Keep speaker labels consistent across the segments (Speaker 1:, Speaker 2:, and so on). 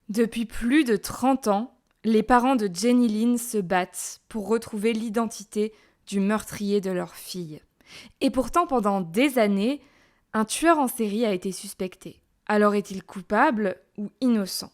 Speaker 1: Depuis plus de 30 ans, les parents de Jenny Lynn se battent pour retrouver l'identité du meurtrier de leur fille. Et pourtant, pendant des années, un tueur en série a été suspecté. Alors est-il coupable ou innocent ?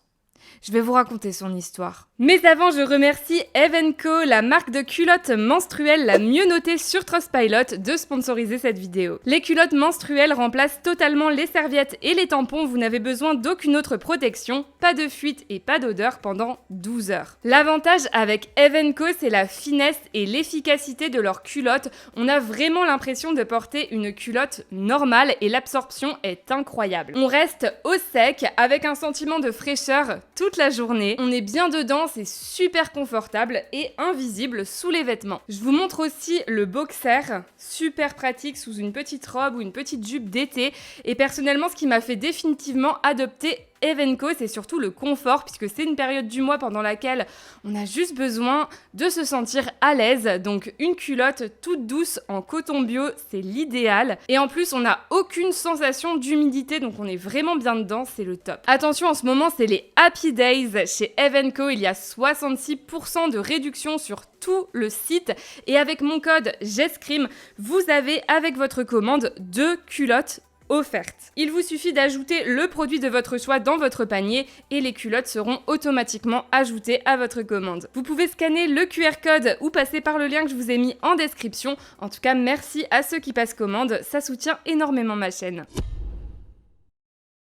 Speaker 1: Je vais vous raconter son histoire. Mais avant, je remercie Eve & Co, la marque de culottes menstruelles la mieux notée sur Trustpilot, de sponsoriser cette vidéo. Les culottes menstruelles remplacent totalement les serviettes et les tampons, vous n'avez besoin d'aucune autre protection, pas de fuite et pas d'odeur pendant 12 heures. L'avantage avec Eve & Co, c'est la finesse et l'efficacité de leurs culottes. On a vraiment l'impression de porter une culotte normale et l'absorption est incroyable. On reste au sec avec un sentiment de fraîcheur toute la journée. On est bien dedans, c'est super confortable et invisible sous les vêtements. Je vous montre aussi le boxer, super pratique sous une petite robe ou une petite jupe d'été. Et personnellement, ce qui m'a fait définitivement adopter Eve & Co, c'est surtout le confort, puisque c'est une période du mois pendant laquelle on a juste besoin de se sentir à l'aise. Donc une culotte toute douce en coton bio, c'est l'idéal. Et en plus, on n'a aucune sensation d'humidité, donc on est vraiment bien dedans, c'est le top. Attention, en ce moment, c'est les Happy Days. Chez Eve & Co, il y a 66% de réduction sur tout le site. Et avec mon code JESCRIM, vous avez avec votre commande 2 culottes offerte. Il vous suffit d'ajouter le produit de votre choix dans votre panier et les culottes seront automatiquement ajoutées à votre commande. Vous pouvez scanner le QR code ou passer par le lien que je vous ai mis en description. En tout cas, merci à ceux qui passent commande, ça soutient énormément ma chaîne.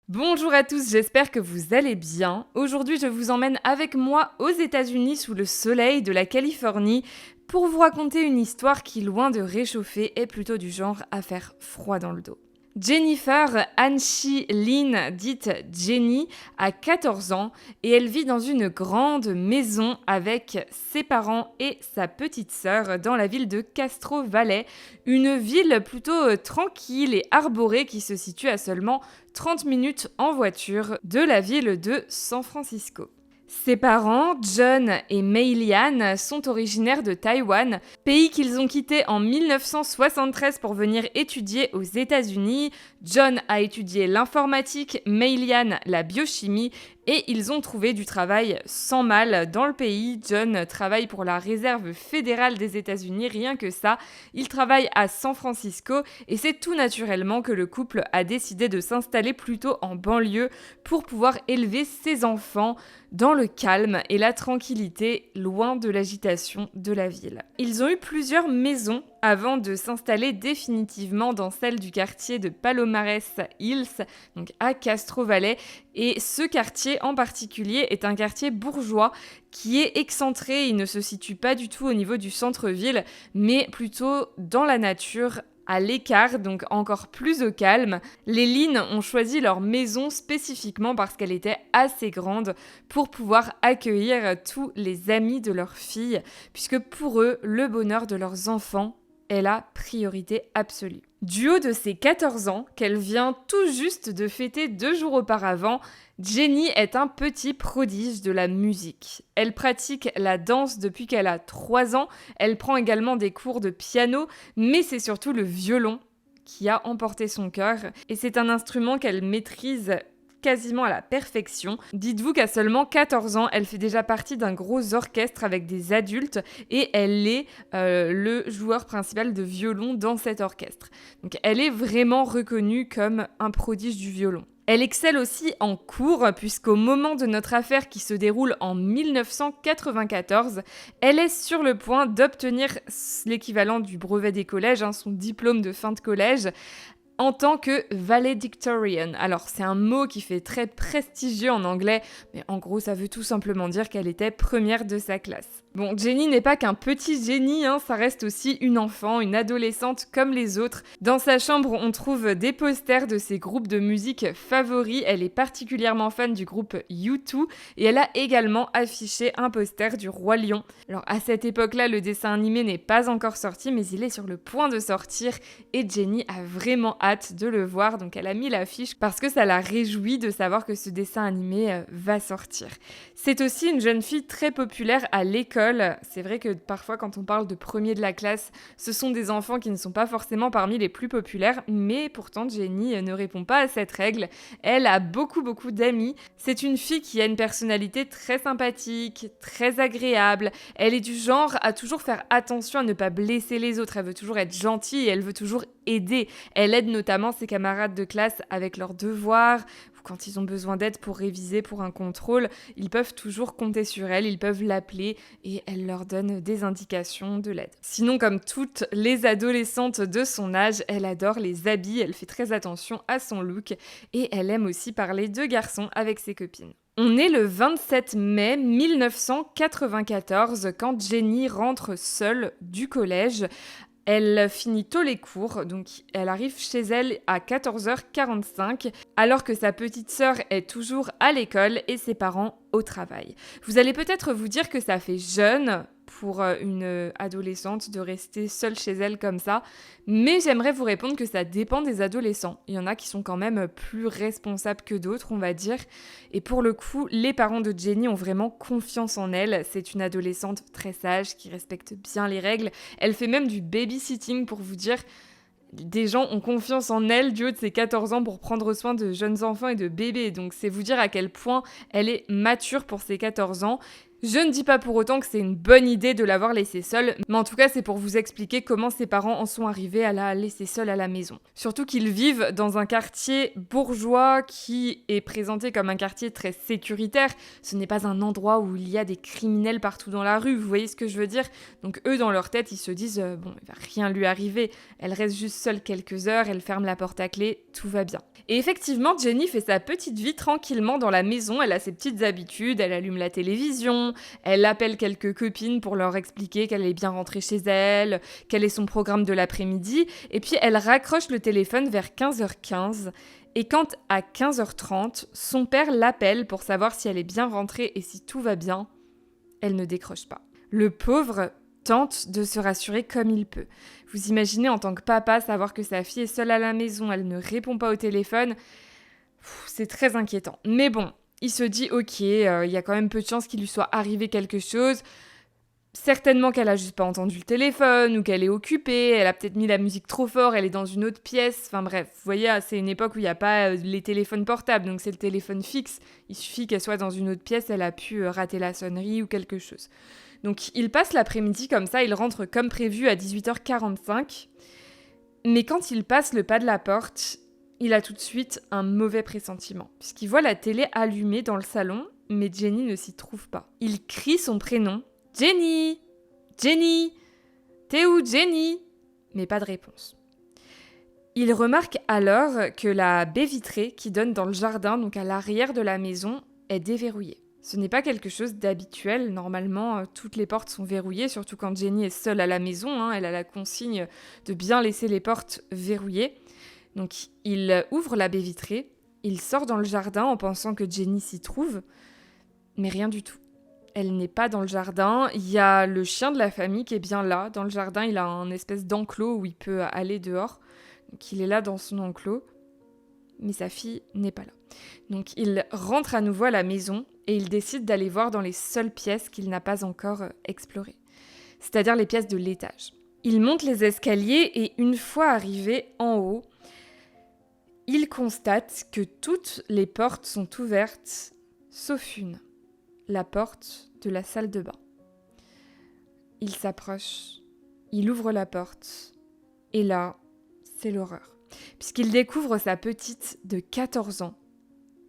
Speaker 1: Bonjour à tous, j'espère que vous allez bien. Aujourd'hui, je vous emmène avec moi aux États-Unis sous le soleil de la Californie pour vous raconter une histoire qui, loin de réchauffer, est plutôt du genre à faire froid dans le dos. Jennifer Anshi Lynn, dite Jenny, a 14 ans et elle vit dans une grande maison avec ses parents et sa petite sœur dans la ville de Castro Valley, une ville plutôt tranquille et arborée qui se situe à seulement 30 minutes en voiture de la ville de San Francisco. Ses parents, John et Mei Lian, sont originaires de Taïwan, pays qu'ils ont quitté en 1973 pour venir étudier aux États-Unis. John a étudié l'informatique, Mei Lian la biochimie et ils ont trouvé du travail sans mal dans le pays. John travaille pour la réserve fédérale des États-Unis, rien que ça. Il travaille à San Francisco et c'est tout naturellement que le couple a décidé de s'installer plutôt en banlieue pour pouvoir élever ses enfants dans le calme et la tranquillité, loin de l'agitation de la ville. Ils ont eu plusieurs maisons avant de s'installer définitivement dans celle du quartier de Palomares Hills, donc à Castro Valley. Et ce quartier en particulier est un quartier bourgeois qui est excentré, il ne se situe pas du tout au niveau du centre-ville, mais plutôt dans la nature, à l'écart, donc encore plus au calme. Les Lynn ont choisi leur maison spécifiquement parce qu'elle était assez grande pour pouvoir accueillir tous les amis de leur fille, puisque pour eux, le bonheur de leurs enfants est la priorité absolue. Du haut de ses 14 ans, qu'elle vient tout juste de fêter 2 jours auparavant, Jenny est un petit prodige de la musique. Elle pratique la danse depuis qu'elle a 3 ans, elle prend également des cours de piano, mais c'est surtout le violon qui a emporté son cœur, et c'est un instrument qu'elle maîtrise quasiment à la perfection. Dites-vous qu'à seulement 14 ans, elle fait déjà partie d'un gros orchestre avec des adultes et elle est le joueur principal de violon dans cet orchestre. Donc elle est vraiment reconnue comme un prodige du violon. Elle excelle aussi en cours, puisqu'au moment de notre affaire qui se déroule en 1994, elle est sur le point d'obtenir l'équivalent du brevet des collèges, son diplôme de fin de collège, en tant que valedictorian. Alors, c'est un mot qui fait très prestigieux en anglais, mais en gros, ça veut tout simplement dire qu'elle était première de sa classe. Bon, Jenny n'est pas qu'un petit génie, ça reste aussi une enfant, une adolescente comme les autres. Dans sa chambre, on trouve des posters de ses groupes de musique favoris. Elle est particulièrement fan du groupe U2 et elle a également affiché un poster du Roi Lion. Alors, à cette époque-là, le dessin animé n'est pas encore sorti, mais il est sur le point de sortir et Jenny a vraiment hâte hâte de le voir, donc elle a mis l'affiche parce que ça la réjouit de savoir que ce dessin animé va sortir. C'est aussi une jeune fille très populaire à l'école. C'est vrai que parfois quand on parle de premier de la classe, ce sont des enfants qui ne sont pas forcément parmi les plus populaires, mais pourtant Jenny ne répond pas à cette règle. Elle a beaucoup d'amis. C'est une fille qui a une personnalité très sympathique, très agréable. Elle est du genre à toujours faire attention à ne pas blesser les autres. Elle veut toujours être gentille et elle veut toujours aider. Elle aide notamment ses camarades de classe avec leurs devoirs, ou quand ils ont besoin d'aide pour réviser pour un contrôle, ils peuvent toujours compter sur elle, ils peuvent l'appeler et elle leur donne des indications, de l'aide. Sinon, comme toutes les adolescentes de son âge, elle adore les habits, elle fait très attention à son look et elle aime aussi parler de garçons avec ses copines. On est le 27 mai 1994 quand Jenny rentre seule du collège. Elle finit tôt les cours, donc elle arrive chez elle à 14h45, alors que sa petite sœur est toujours à l'école et ses parents au travail. Vous allez peut-être vous dire que ça fait jeune pour une adolescente de rester seule chez elle comme ça, mais j'aimerais vous répondre que ça dépend des adolescents. Il y en a qui sont quand même plus responsables que d'autres, on va dire, et pour le coup, les parents de Jenny ont vraiment confiance en elle. C'est une adolescente très sage, qui respecte bien les règles. Elle fait même du babysitting pour vous dire. Des gens ont confiance en elle du haut de ses 14 ans pour prendre soin de jeunes enfants et de bébés. Donc c'est vous dire à quel point elle est mature pour ses 14 ans. Je ne dis pas pour autant que c'est une bonne idée de l'avoir laissée seule, mais en tout cas c'est pour vous expliquer comment ses parents en sont arrivés à la laisser seule à la maison. Surtout qu'ils vivent dans un quartier bourgeois qui est présenté comme un quartier très sécuritaire. Ce n'est pas un endroit où il y a des criminels partout dans la rue, vous voyez ce que je veux dire? Donc eux dans leur tête ils se disent bon il va rien lui arriver, elle reste juste seule quelques heures, elle ferme la porte à clé, tout va bien. Et effectivement Jenny fait sa petite vie tranquillement dans la maison, elle a ses petites habitudes, elle allume la télévision, elle appelle quelques copines pour leur expliquer qu'elle est bien rentrée chez elle, quel est son programme de l'après-midi, et puis elle raccroche le téléphone vers 15h15, et quand à 15h30, son père l'appelle pour savoir si elle est bien rentrée et si tout va bien, elle ne décroche pas. Le pauvre tente de se rassurer comme il peut. Vous imaginez en tant que papa savoir que sa fille est seule à la maison, elle ne répond pas au téléphone, c'est très inquiétant. Mais bon, il se dit ok, il y a quand même peu de chances qu'il lui soit arrivé quelque chose. Certainement qu'elle a juste pas entendu le téléphone ou qu'elle est occupée, elle a peut-être mis la musique trop fort, elle est dans une autre pièce. Enfin bref, vous voyez, c'est une époque où il n'y a pas les téléphones portables, donc c'est le téléphone fixe. Il suffit qu'elle soit dans une autre pièce, elle a pu rater la sonnerie ou quelque chose. Donc il passe l'après-midi comme ça, il rentre comme prévu à 18h45. Mais quand il passe le pas de la porte, il a tout de suite un mauvais pressentiment, puisqu'il voit la télé allumée dans le salon, mais Jenny ne s'y trouve pas. Il crie son prénom, « Jenny! Jenny! T'es où, Jenny ?» Mais pas de réponse. Il remarque alors que la baie vitrée qui donne dans le jardin, donc à l'arrière de la maison, est déverrouillée. Ce n'est pas quelque chose d'habituel. Normalement, toutes les portes sont verrouillées, surtout quand Jenny est seule à la maison. Elle a la consigne de bien laisser les portes verrouillées. Donc, il ouvre la baie vitrée, il sort dans le jardin en pensant que Jenny s'y trouve, mais rien du tout. Elle n'est pas dans le jardin. Il y a le chien de la famille qui est bien là. Dans le jardin, il a un espèce d'enclos où il peut aller dehors. Donc, il est là dans son enclos, mais sa fille n'est pas là. Donc, il rentre à nouveau à la maison et il décide d'aller voir dans les seules pièces qu'il n'a pas encore explorées, c'est-à-dire les pièces de l'étage. Il monte les escaliers et une fois arrivé en haut, il constate que toutes les portes sont ouvertes, sauf une, la porte de la salle de bain. Il s'approche, il ouvre la porte, et là, c'est l'horreur, puisqu'il découvre sa petite de 14 ans,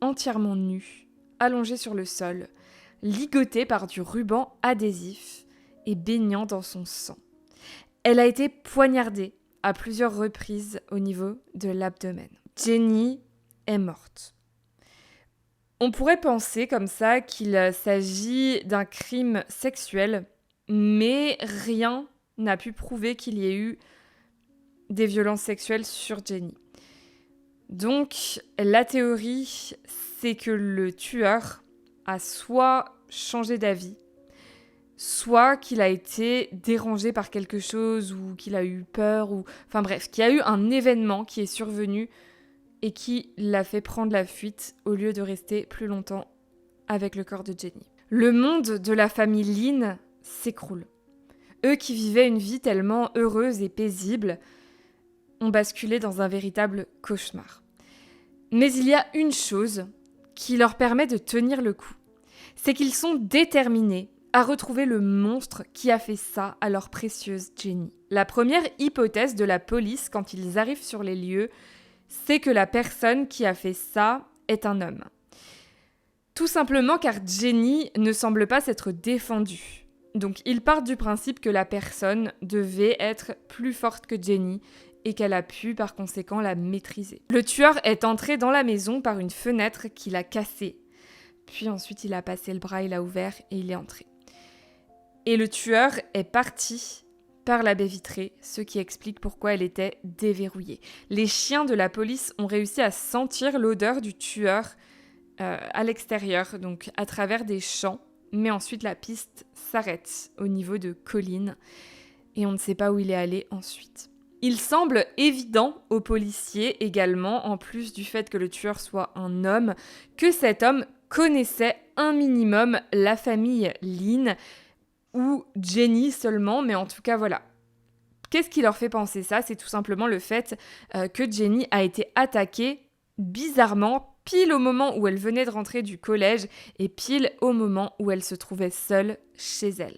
Speaker 1: entièrement nue, allongée sur le sol, ligotée par du ruban adhésif et baignant dans son sang. Elle a été poignardée à plusieurs reprises au niveau de l'abdomen. Jenny est morte. On pourrait penser comme ça qu'il s'agit d'un crime sexuel, mais rien n'a pu prouver qu'il y ait eu des violences sexuelles sur Jenny. Donc, la théorie, c'est que le tueur a soit changé d'avis, soit qu'il a été dérangé par quelque chose ou qu'il a eu peur, ou enfin bref, qu'il y a eu un événement qui est survenu et qui l'a fait prendre la fuite au lieu de rester plus longtemps avec le corps de Jenny. Le monde de la famille Lynn s'écroule. Eux qui vivaient une vie tellement heureuse et paisible ont basculé dans un véritable cauchemar. Mais il y a une chose qui leur permet de tenir le coup. C'est qu'ils sont déterminés à retrouver le monstre qui a fait ça à leur précieuse Jenny. La première hypothèse de la police quand ils arrivent sur les lieux, c'est que la personne qui a fait ça est un homme. Tout simplement car Jenny ne semble pas s'être défendue. Donc ils partent du principe que la personne devait être plus forte que Jenny et qu'elle a pu par conséquent la maîtriser. Le tueur est entré dans la maison par une fenêtre qu'il a cassée. Puis ensuite il a passé le bras, il a ouvert et il est entré. Et le tueur est parti par la baie vitrée, ce qui explique pourquoi elle était déverrouillée. Les chiens de la police ont réussi à sentir l'odeur du tueur à l'extérieur, donc à travers des champs, mais ensuite la piste s'arrête au niveau de collines et on ne sait pas où il est allé ensuite. Il semble évident aux policiers également, en plus du fait que le tueur soit un homme, que cet homme connaissait un minimum la famille Lynn ou Jenny seulement, mais en tout cas voilà. Qu'est-ce qui leur fait penser ça ? C'est tout simplement le fait que Jenny a été attaquée bizarrement pile au moment où elle venait de rentrer du collège et pile au moment où elle se trouvait seule chez elle.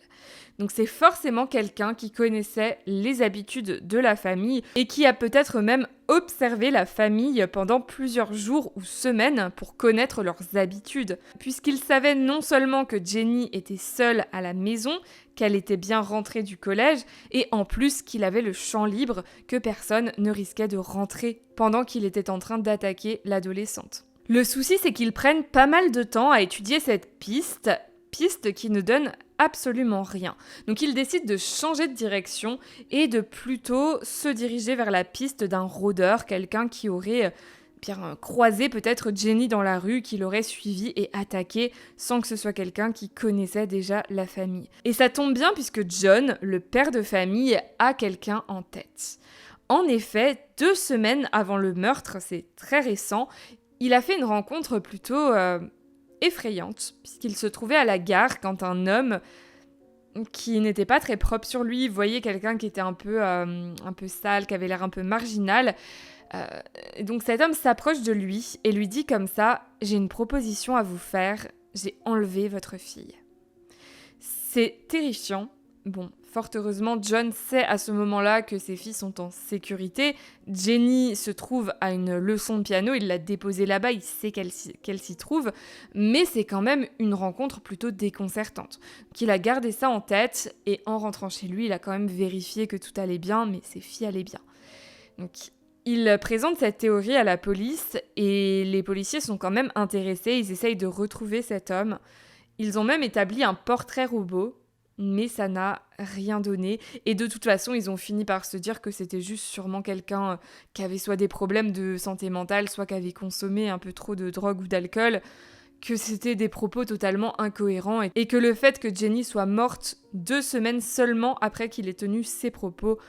Speaker 1: Donc c'est forcément quelqu'un qui connaissait les habitudes de la famille et qui a peut-être même observé la famille pendant plusieurs jours ou semaines pour connaître leurs habitudes. Puisqu'il savait non seulement que Jenny était seule à la maison, qu'elle était bien rentrée du collège, et en plus qu'il avait le champ libre, que personne ne risquait de rentrer pendant qu'il était en train d'attaquer l'adolescente. Le souci, c'est qu'ils prennent pas mal de temps à étudier cette piste qui ne donne absolument rien. Donc ils décident de changer de direction et de plutôt se diriger vers la piste d'un rôdeur, quelqu'un qui aurait bien croisé peut-être Jenny dans la rue, qui l'aurait suivie et attaquée sans que ce soit quelqu'un qui connaissait déjà la famille. Et ça tombe bien puisque John, le père de famille, a quelqu'un en tête. En effet, 2 semaines avant le meurtre, c'est très récent, il a fait une rencontre plutôt effrayante, puisqu'il se trouvait à la gare quand un homme qui n'était pas très propre sur lui, voyait quelqu'un qui était un peu sale, qui avait l'air un peu marginal. Donc cet homme s'approche de lui et lui dit comme ça « J'ai une proposition à vous faire, j'ai enlevé votre fille ». C'est terrifiant. Bon, fort heureusement, John sait à ce moment-là que ses filles sont en sécurité. Jenny se trouve à une leçon de piano, il l'a déposée là-bas, il sait qu'elle s'y trouve, mais c'est quand même une rencontre plutôt déconcertante. Donc il a gardé ça en tête, et en rentrant chez lui, il a quand même vérifié que tout allait bien, mais ses filles allaient bien. Donc il présente cette théorie à la police, et les policiers sont quand même intéressés, ils essayent de retrouver cet homme. Ils ont même établi un portrait robot, mais ça n'a rien donné. Et de toute façon, ils ont fini par se dire que c'était juste sûrement quelqu'un qui avait soit des problèmes de santé mentale, soit qui avait consommé un peu trop de drogue ou d'alcool, que c'était des propos totalement incohérents et que le fait que Jenny soit morte 2 semaines seulement après qu'il ait tenu ses propos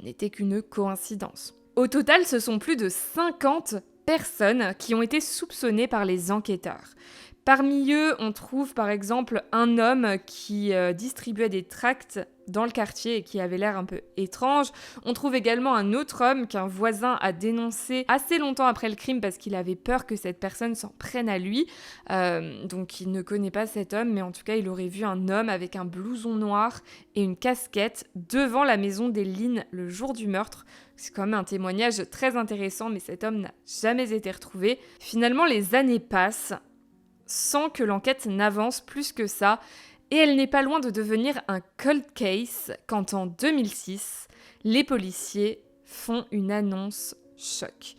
Speaker 1: n'était qu'une coïncidence. Au total, ce sont plus de 50 personnes qui ont été soupçonnées par les enquêteurs. Parmi eux, on trouve par exemple un homme qui distribuait des tracts dans le quartier et qui avait l'air un peu étrange. On trouve également un autre homme qu'un voisin a dénoncé assez longtemps après le crime parce qu'il avait peur que cette personne s'en prenne à lui. Donc il ne connaît pas cet homme, mais en tout cas il aurait vu un homme avec un blouson noir et une casquette devant la maison des Lynn le jour du meurtre. C'est quand même un témoignage très intéressant, mais cet homme n'a jamais été retrouvé. Finalement, les années passent sans que l'enquête n'avance plus que ça, et elle n'est pas loin de devenir un cold case quand en 2006, les policiers font une annonce choc.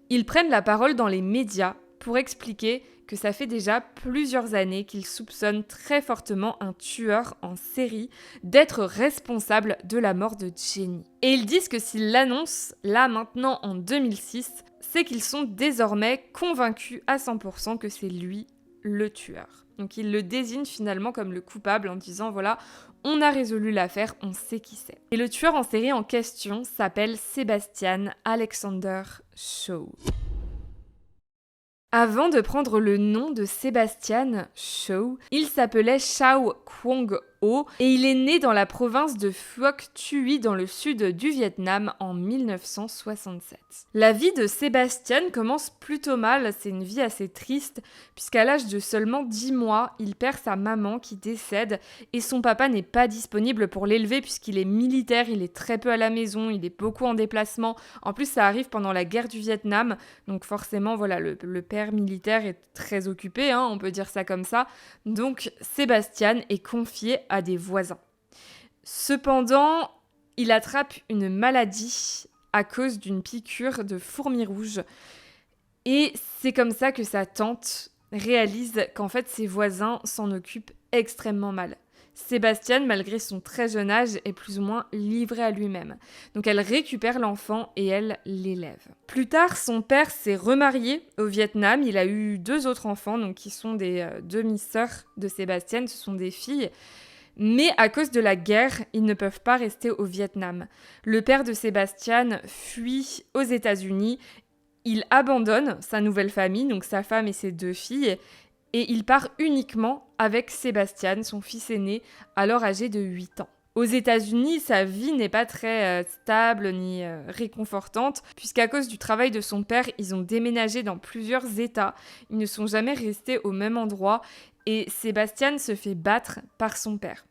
Speaker 1: Ils prennent la parole dans les médias pour expliquer que ça fait déjà plusieurs années qu'ils soupçonnent très fortement un tueur en série d'être responsable de la mort de Jenny. Et ils disent que s'ils l'annoncent là maintenant en 2006, c'est qu'ils sont désormais convaincus à 100% que c'est lui le tueur. Donc il le désigne finalement comme le coupable en disant voilà, on a résolu l'affaire, on sait qui c'est. Et le tueur en série en question s'appelle Sebastian Alexander Shaw. Avant de prendre le nom de Sebastian Shaw, il s'appelait Shao Kwong-ho et il est né dans la province de Phuoc Tuy dans le sud du Vietnam en 1967. La vie de Sebastian commence plutôt mal, c'est une vie assez triste puisqu'à l'âge de seulement 10 mois, il perd sa maman qui décède et son papa n'est pas disponible pour l'élever puisqu'il est militaire, il est très peu à la maison, il est beaucoup en déplacement. En plus, ça arrive pendant la guerre du Vietnam, donc forcément, voilà, le père militaire est très occupé, on peut dire ça comme ça. Donc, Sebastian est confié à des voisins. Cependant, il attrape une maladie à cause d'une piqûre de fourmi rouge. Et c'est comme ça que sa tante réalise qu'en fait, ses voisins s'en occupent extrêmement mal. Sébastien, malgré son très jeune âge, est plus ou moins livré à lui-même. Donc elle récupère l'enfant et elle l'élève. Plus tard, son père s'est remarié au Vietnam. Il a eu 2 autres enfants, donc qui sont des demi-sœurs de Sébastien. Ce sont des filles. Mais à cause de la guerre, ils ne peuvent pas rester au Vietnam. Le père de Sébastien fuit aux États-Unis. Il abandonne sa nouvelle famille, donc sa femme et ses 2 filles, et il part uniquement avec Sébastien, son fils aîné, alors âgé de 8 ans. Aux États-Unis, sa vie n'est pas très stable ni réconfortante, puisqu'à cause du travail de son père, ils ont déménagé dans plusieurs États. Ils ne sont jamais restés au même endroit, et Sébastien se fait battre par son père.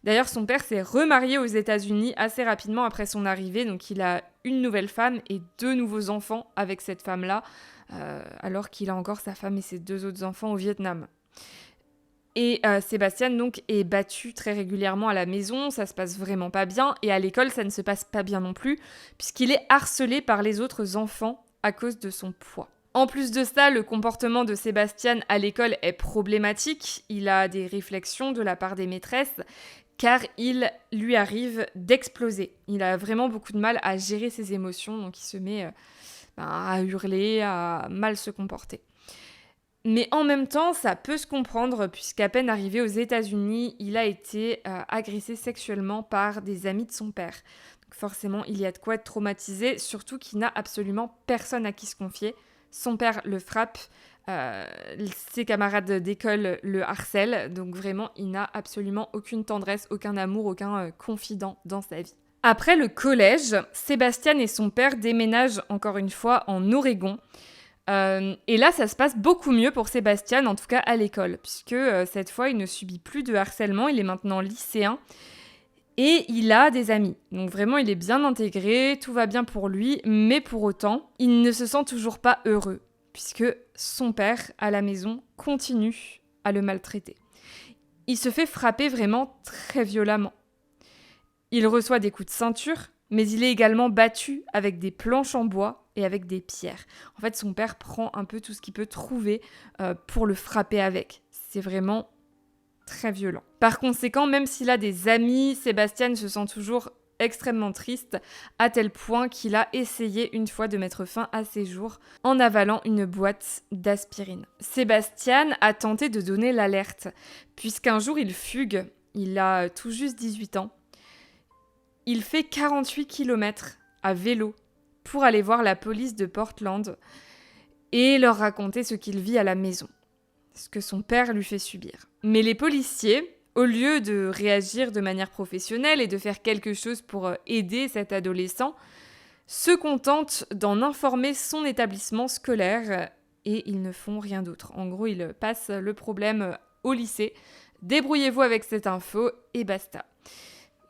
Speaker 1: D'ailleurs, son père s'est remarié aux États-Unis assez rapidement après son arrivée, donc il a une nouvelle femme et 2 nouveaux enfants avec cette femme-là, alors qu'il a encore sa femme et ses 2 autres enfants au Vietnam. Et Sébastien donc est battu très régulièrement à la maison, ça se passe vraiment pas bien, et à l'école ça ne se passe pas bien non plus, puisqu'il est harcelé par les autres enfants à cause de son poids. En plus de ça, le comportement de Sébastien à l'école est problématique, il a des réflexions de la part des maîtresses, car il lui arrive d'exploser. Il a vraiment beaucoup de mal à gérer ses émotions, donc il se met à hurler, à mal se comporter. Mais en même temps, ça peut se comprendre, puisqu'à peine arrivé aux États-Unis, il a été agressé sexuellement par des amis de son père. Donc forcément, il y a de quoi être traumatisé, surtout qu'il n'a absolument personne à qui se confier. Son père le frappe, ses camarades d'école le harcèlent, donc vraiment, il n'a absolument aucune tendresse, aucun amour, aucun confident dans sa vie. Après le collège, Sébastien et son père déménagent encore une fois en Oregon. Et là, ça se passe beaucoup mieux pour Sébastien, en tout cas à l'école, puisque cette fois, il ne subit plus de harcèlement, il est maintenant lycéen, et il a des amis. Donc vraiment, il est bien intégré, tout va bien pour lui, mais pour autant, il ne se sent toujours pas heureux, puisque son père, à la maison, continue à le maltraiter. Il se fait frapper vraiment très violemment. Il reçoit des coups de ceinture, mais il est également battu avec des planches en bois et avec des pierres. En fait, son père prend un peu tout ce qu'il peut trouver pour le frapper avec. C'est vraiment très violent. Par conséquent, même s'il a des amis, Sébastien se sent toujours extrêmement triste, à tel point qu'il a essayé une fois de mettre fin à ses jours en avalant une boîte d'aspirine. Sébastien a tenté de donner l'alerte, puisqu'un jour il fugue, il a tout juste 18 ans. Il fait 48 km à vélo pour aller voir la police de Portland et leur raconter ce qu'il vit à la maison, ce que son père lui fait subir. Mais les policiers, au lieu de réagir de manière professionnelle et de faire quelque chose pour aider cet adolescent, se contentent d'en informer son établissement scolaire et ils ne font rien d'autre. En gros, ils passent le problème au lycée. Débrouillez-vous avec cette info et basta.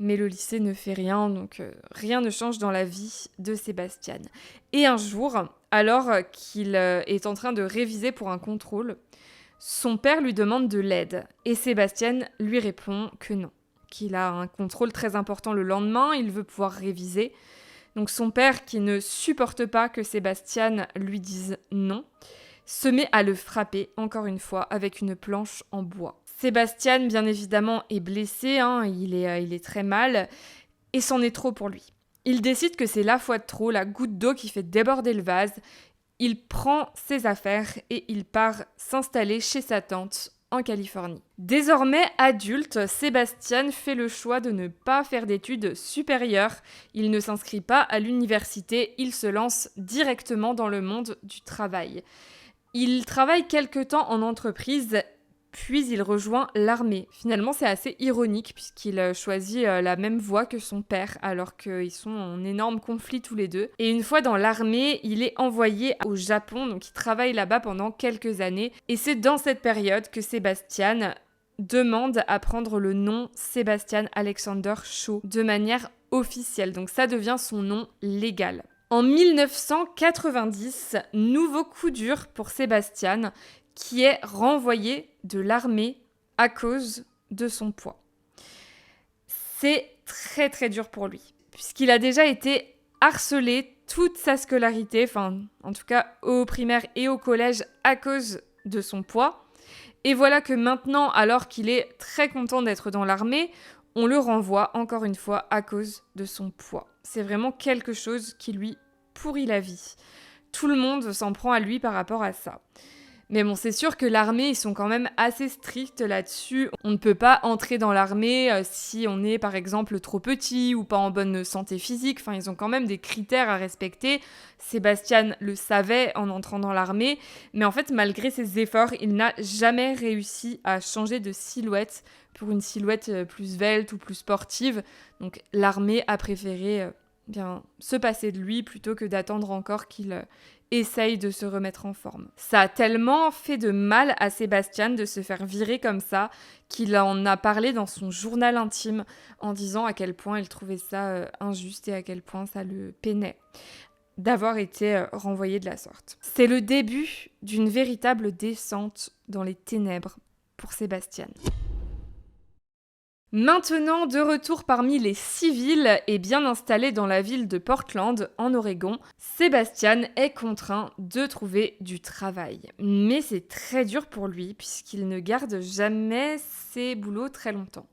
Speaker 1: Mais le lycée ne fait rien, donc rien ne change dans la vie de Sébastien. Et un jour, alors qu'il est en train de réviser pour un contrôle, son père lui demande de l'aide. Et Sébastien lui répond que non, qu'il a un contrôle très important le lendemain, il veut pouvoir réviser. Donc son père, qui ne supporte pas que Sébastien lui dise non, se met à le frapper, encore une fois, avec une planche en bois. Sébastien, bien évidemment, est blessé, il est très mal, et c'en est trop pour lui. Il décide que c'est la fois de trop, la goutte d'eau qui fait déborder le vase. il prend ses affaires et il part s'installer chez sa tante en Californie. Désormais adulte, Sébastien fait le choix de ne pas faire d'études supérieures. Il ne s'inscrit pas à l'université, il se lance directement dans le monde du travail. Il travaille quelque temps en entreprise, puis il rejoint l'armée. Finalement, c'est assez ironique puisqu'il choisit la même voie que son père alors qu'ils sont en énorme conflit tous les deux. Et une fois dans l'armée, il est envoyé au Japon, donc il travaille là-bas pendant quelques années. Et c'est dans cette période que Sébastien demande à prendre le nom Sébastien Alexander Shaw de manière officielle. Donc ça devient son nom légal. En 1990, nouveau coup dur pour Sébastien, qui est renvoyé de l'armée à cause de son poids. C'est très très dur pour lui, puisqu'il a déjà été harcelé toute sa scolarité, enfin en tout cas au primaire et au collège à cause de son poids. Et voilà que maintenant, alors qu'il est très content d'être dans l'armée, on le renvoie encore une fois à cause de son poids. C'est vraiment quelque chose qui lui pourrit la vie. Tout le monde s'en prend à lui par rapport à ça. Mais bon, c'est sûr que l'armée, ils sont quand même assez stricts là-dessus. On ne peut pas entrer dans l'armée si on est par exemple trop petit ou pas en bonne santé physique. Enfin, ils ont quand même des critères à respecter. Sébastien le savait en entrant dans l'armée. Mais en fait, malgré ses efforts, il n'a jamais réussi à changer de silhouette pour une silhouette plus svelte ou plus sportive. Donc l'armée a préféré se passer de lui plutôt que d'attendre encore qu'il essaye de se remettre en forme. Ça a tellement fait de mal à Sébastien de se faire virer comme ça qu'il en a parlé dans son journal intime en disant à quel point il trouvait ça injuste et à quel point ça le peinait d'avoir été renvoyé de la sorte. C'est le début d'une véritable descente dans les ténèbres pour Sébastien. Maintenant, de retour parmi les civils et bien installé dans la ville de Portland, en Oregon, Sébastien est contraint de trouver du travail. Mais c'est très dur pour lui puisqu'il ne garde jamais ses boulots très longtemps.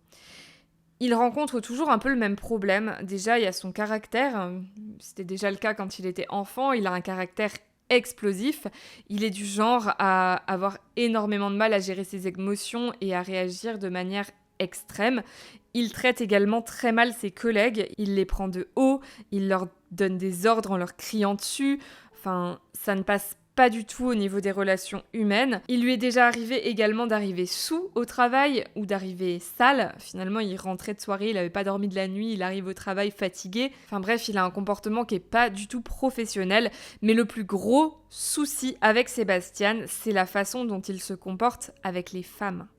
Speaker 1: Il rencontre toujours un peu le même problème. Déjà, il y a son caractère. C'était déjà le cas quand il était enfant. Il a un caractère explosif. Il est du genre à avoir énormément de mal à gérer ses émotions et à réagir de manière extrême. Il traite également très mal ses collègues, il les prend de haut, il leur donne des ordres en leur criant dessus. Enfin, ça ne passe pas du tout au niveau des relations humaines. Il lui est déjà arrivé également d'arriver sous au travail ou d'arriver sale. Finalement, il rentrait de soirée, il n'avait pas dormi de la nuit, il arrive au travail fatigué. Enfin bref, il a un comportement qui n'est pas du tout professionnel. Mais le plus gros souci avec Sébastien, c'est la façon dont il se comporte avec les femmes.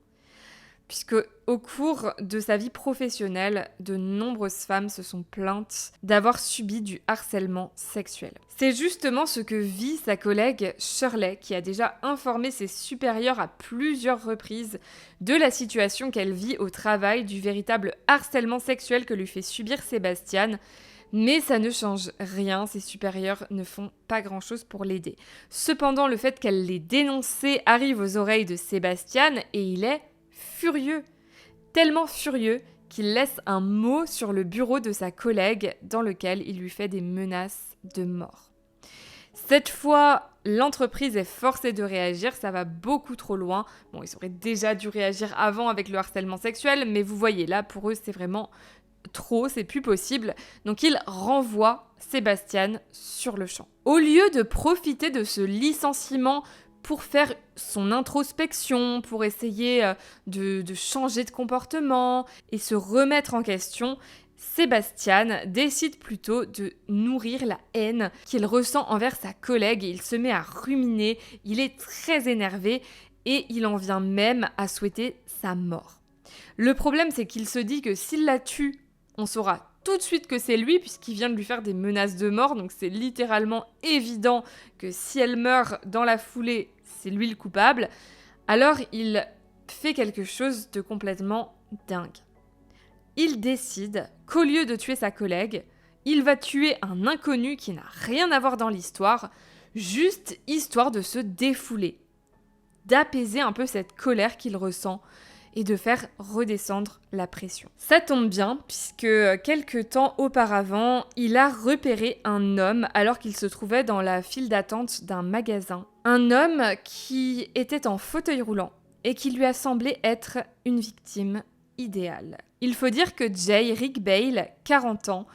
Speaker 1: Puisque au cours de sa vie professionnelle, de nombreuses femmes se sont plaintes d'avoir subi du harcèlement sexuel. C'est justement ce que vit sa collègue Shirley, qui a déjà informé ses supérieurs à plusieurs reprises de la situation qu'elle vit au travail, du véritable harcèlement sexuel que lui fait subir Sébastien. Mais ça ne change rien, ses supérieurs ne font pas grand-chose pour l'aider. Cependant, le fait qu'elle l'ait dénoncé arrive aux oreilles de Sébastien et il est furieux, tellement furieux qu'il laisse un mot sur le bureau de sa collègue dans lequel il lui fait des menaces de mort. Cette fois, l'entreprise est forcée de réagir, ça va beaucoup trop loin. Bon, ils auraient déjà dû réagir avant avec le harcèlement sexuel, mais vous voyez, là, pour eux, c'est vraiment trop, c'est plus possible. Donc ils renvoient Sébastien sur le champ. Au lieu de profiter de ce licenciement pour faire son introspection, pour essayer de changer de comportement et se remettre en question, Sébastien décide plutôt de nourrir la haine qu'il ressent envers sa collègue et il se met à ruminer, il est très énervé et il en vient même à souhaiter sa mort. Le problème, c'est qu'il se dit que s'il la tue, on saura tout de suite que c'est lui puisqu'il vient de lui faire des menaces de mort, donc c'est littéralement évident que si elle meurt dans la foulée, c'est lui le coupable. Alors il fait quelque chose de complètement dingue. Il décide qu'au lieu de tuer sa collègue, il va tuer un inconnu qui n'a rien à voir dans l'histoire, juste histoire de se défouler, d'apaiser un peu cette colère qu'il ressent et de faire redescendre la pression. Ça tombe bien puisque quelques temps auparavant, il a repéré un homme alors qu'il se trouvait dans la file d'attente d'un magasin. Un homme qui était en fauteuil roulant et qui lui a semblé être une victime idéale. Il faut dire que Jay Rick Bale, 40 ans,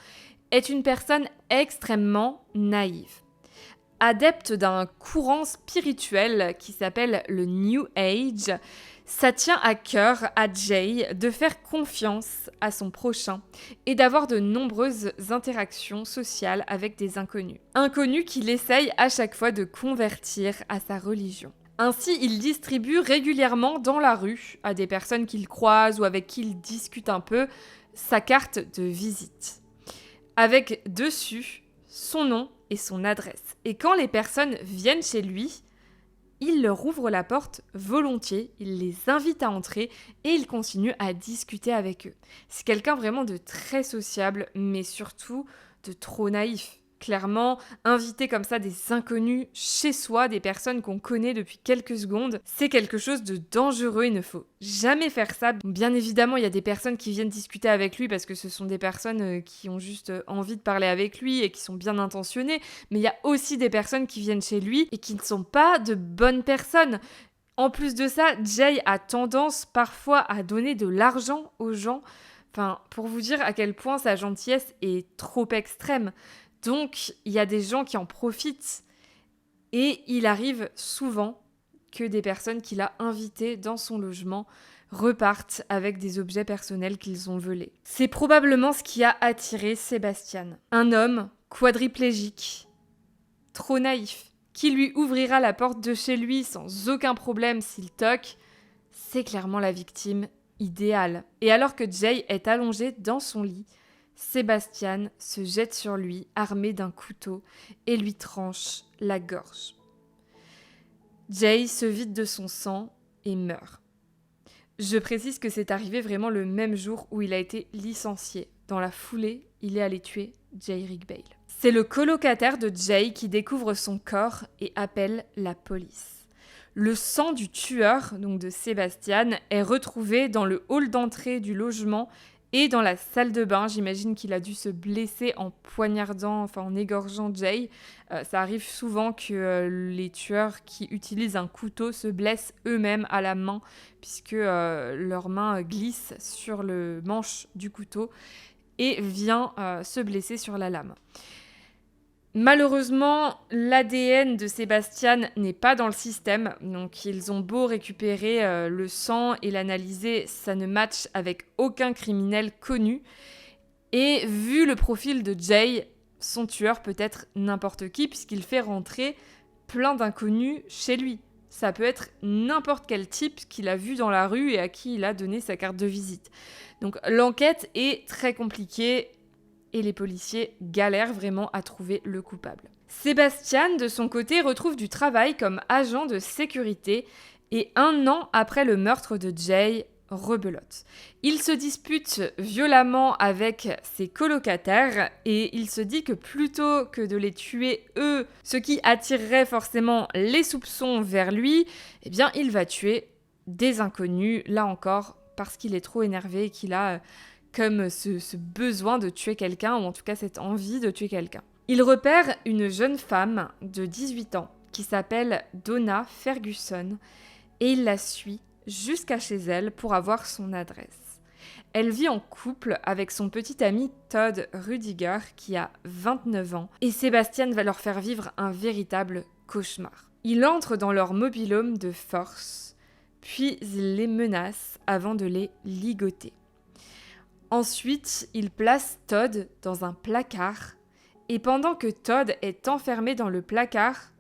Speaker 1: est une personne extrêmement naïve. Adepte d'un courant spirituel qui s'appelle le New Age, ça tient à cœur à Jay de faire confiance à son prochain et d'avoir de nombreuses interactions sociales avec des inconnus. Inconnus qu'il essaye à chaque fois de convertir à sa religion. Ainsi, il distribue régulièrement dans la rue, à des personnes qu'il croise ou avec qui il discute un peu, sa carte de visite. Avec dessus son nom et son adresse. Et quand les personnes viennent chez lui, il leur ouvre la porte volontiers, il les invite à entrer et il continue à discuter avec eux. C'est quelqu'un vraiment de très sociable, mais surtout de trop naïf. Clairement, inviter comme ça des inconnus chez soi, des personnes qu'on connaît depuis quelques secondes, c'est quelque chose de dangereux, il ne faut jamais faire ça. Bien évidemment, il y a des personnes qui viennent discuter avec lui parce que ce sont des personnes qui ont juste envie de parler avec lui et qui sont bien intentionnées, mais il y a aussi des personnes qui viennent chez lui et qui ne sont pas de bonnes personnes. En plus de ça, Jay a tendance parfois à donner de l'argent aux gens, pour vous dire à quel point sa gentillesse est trop extrême. Donc, il y a des gens qui en profitent et il arrive souvent que des personnes qu'il a invitées dans son logement repartent avec des objets personnels qu'ils ont volés. C'est probablement ce qui a attiré Sébastien. Un homme quadriplégique, trop naïf, qui lui ouvrira la porte de chez lui sans aucun problème s'il toque, c'est clairement la victime idéale. Et alors que Jay est allongé dans son lit, Sébastien se jette sur lui, armé d'un couteau, et lui tranche la gorge. Jay se vide de son sang et meurt. Je précise que c'est arrivé vraiment le même jour où il a été licencié. Dans la foulée, il est allé tuer Jay Rick Bale. C'est le colocataire de Jay qui découvre son corps et appelle la police. Le sang du tueur, donc de Sébastien, est retrouvé dans le hall d'entrée du logement et dans la salle de bain. J'imagine qu'il a dû se blesser en poignardant, en égorgeant Jay. Ça arrive souvent que les tueurs qui utilisent un couteau se blessent eux-mêmes à la main, puisque leur main glisse sur le manche du couteau et vient se blesser sur la lame. Malheureusement, l'ADN de Sébastien n'est pas dans le système, donc ils ont beau récupérer le sang et l'analyser, ça ne matche avec aucun criminel connu. Et vu le profil de Jay, son tueur peut être n'importe qui puisqu'il fait rentrer plein d'inconnus chez lui. Ça peut être n'importe quel type qu'il a vu dans la rue et à qui il a donné sa carte de visite. Donc l'enquête est très compliquée. Et les policiers galèrent vraiment à trouver le coupable. Sébastien, de son côté, retrouve du travail comme agent de sécurité et 1 an après le meurtre de Jay, rebelote. Il se dispute violemment avec ses colocataires et il se dit que plutôt que de les tuer eux, ce qui attirerait forcément les soupçons vers lui, eh bien il va tuer des inconnus, là encore, parce qu'il est trop énervé et qu'il a comme ce besoin de tuer quelqu'un, ou en tout cas cette envie de tuer quelqu'un. Il repère une jeune femme de 18 ans qui s'appelle Donna Ferguson et il la suit jusqu'à chez elle pour avoir son adresse. Elle vit en couple avec son petit ami Todd Rudiger qui a 29 ans et Sébastien va leur faire vivre un véritable cauchemar. Il entre dans leur mobil-home de force, puis il les menace avant de les ligoter. Ensuite, il place Todd dans un placard et pendant que Todd est enfermé dans le placard,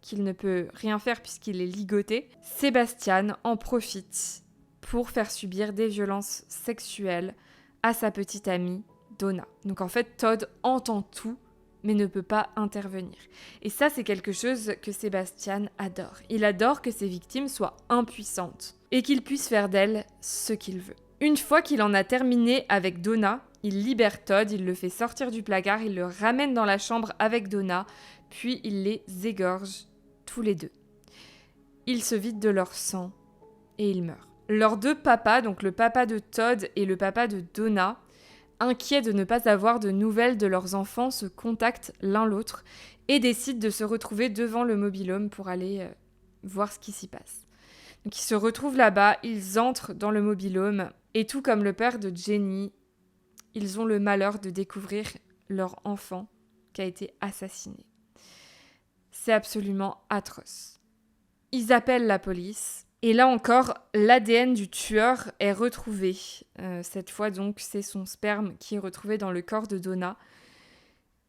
Speaker 1: qu'il ne peut rien faire puisqu'il est ligoté, Sébastien en profite pour faire subir des violences sexuelles à sa petite amie Donna. Donc en fait, Todd entend tout mais ne peut pas intervenir. Et ça, c'est quelque chose que Sébastien adore. Il adore que ses victimes soient impuissantes et qu'il puisse faire d'elles ce qu'il veut. Une fois qu'il en a terminé avec Donna, il libère Todd, il le fait sortir du placard, il le ramène dans la chambre avec Donna, puis il les égorge tous les deux. Ils se vident de leur sang et ils meurent. Leurs deux papas, donc le papa de Todd et le papa de Donna, inquiets de ne pas avoir de nouvelles de leurs enfants, se contactent l'un l'autre et décident de se retrouver devant le mobil-home pour aller voir ce qui s'y passe. Donc ils se retrouvent là-bas, ils entrent dans le mobil-home et tout comme le père de Jenny, ils ont le malheur de découvrir leur enfant qui a été assassiné. C'est absolument atroce. Ils appellent la police. Et là encore, l'ADN du tueur est retrouvé. Cette fois, donc, c'est son sperme qui est retrouvé dans le corps de Donna.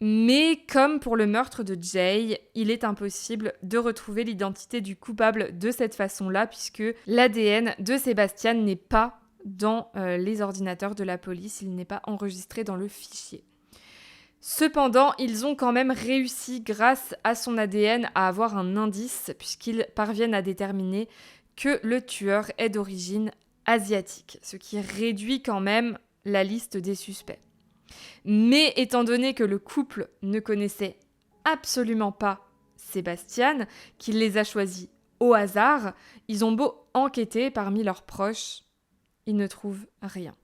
Speaker 1: Mais comme pour le meurtre de Jay, il est impossible de retrouver l'identité du coupable de cette façon-là, puisque l'ADN de Sebastian n'est pas dans les ordinateurs de la police, il n'est pas enregistré dans le fichier. Cependant, ils ont quand même réussi, grâce à son ADN, à avoir un indice, puisqu'ils parviennent à déterminer que le tueur est d'origine asiatique, ce qui réduit quand même la liste des suspects. Mais étant donné que le couple ne connaissait absolument pas Sebastian, qu'il les a choisis au hasard, ils ont beau enquêter parmi leurs proches, ils ne trouvent rien.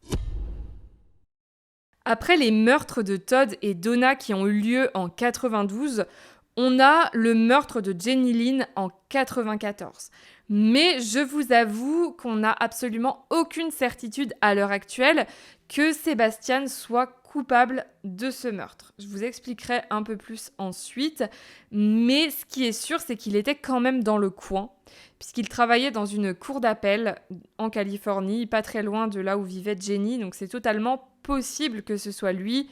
Speaker 1: Après les meurtres de Todd et Donna qui ont eu lieu en 92, on a le meurtre de Jenny Lynn en 94. Mais je vous avoue qu'on n'a absolument aucune certitude à l'heure actuelle que Sebastian soit coupable de ce meurtre. Je vous expliquerai un peu plus ensuite, mais ce qui est sûr, c'est qu'il était quand même dans le coin, puisqu'il travaillait dans une cour d'appel en Californie, pas très loin de là où vivait Jenny, donc c'est totalement possible que ce soit lui,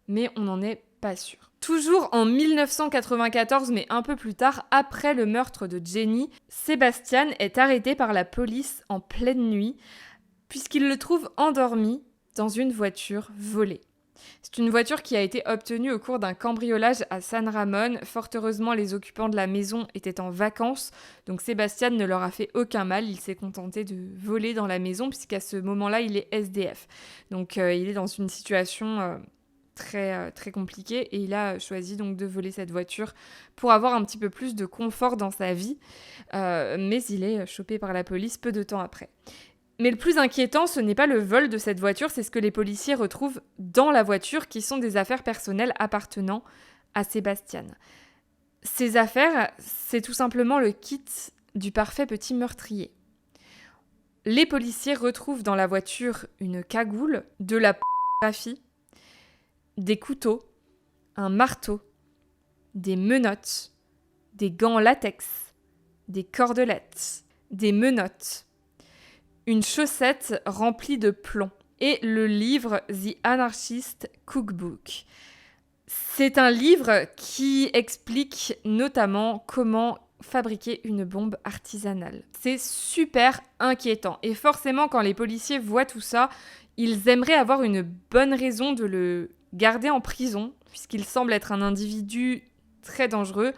Speaker 1: mais on n'en est pas sûr. Toujours en 1994, mais un peu plus tard, après le meurtre de Jenny, Sebastian est arrêté par la police en pleine nuit, puisqu'il le trouve endormi dans une voiture volée. C'est une voiture qui a été obtenue au cours d'un cambriolage à San Ramon. Fort heureusement, les occupants de la maison étaient en vacances, donc Sebastian ne leur a fait aucun mal. Il s'est contenté de voler dans la maison, puisqu'à ce moment-là, il est SDF. Donc il est dans une situation très compliquée et il a choisi donc de voler cette voiture pour avoir un petit peu plus de confort dans sa vie. Mais il est chopé par la police peu de temps après. Mais le plus inquiétant, ce n'est pas le vol de cette voiture, c'est ce que les policiers retrouvent dans la voiture, qui sont des affaires personnelles appartenant à Sebastian. Ces affaires, c'est tout simplement le kit du parfait petit meurtrier. Les policiers retrouvent dans la voiture une cagoule, de la pornographie, des couteaux, un marteau, des menottes, des gants en latex, des cordelettes, des menottes, une chaussette remplie de plomb et le livre The Anarchist Cookbook. C'est un livre qui explique notamment comment fabriquer une bombe artisanale. C'est super inquiétant et forcément quand les policiers voient tout ça, ils aimeraient avoir une bonne raison de le garder en prison puisqu'il semble être un individu très dangereux.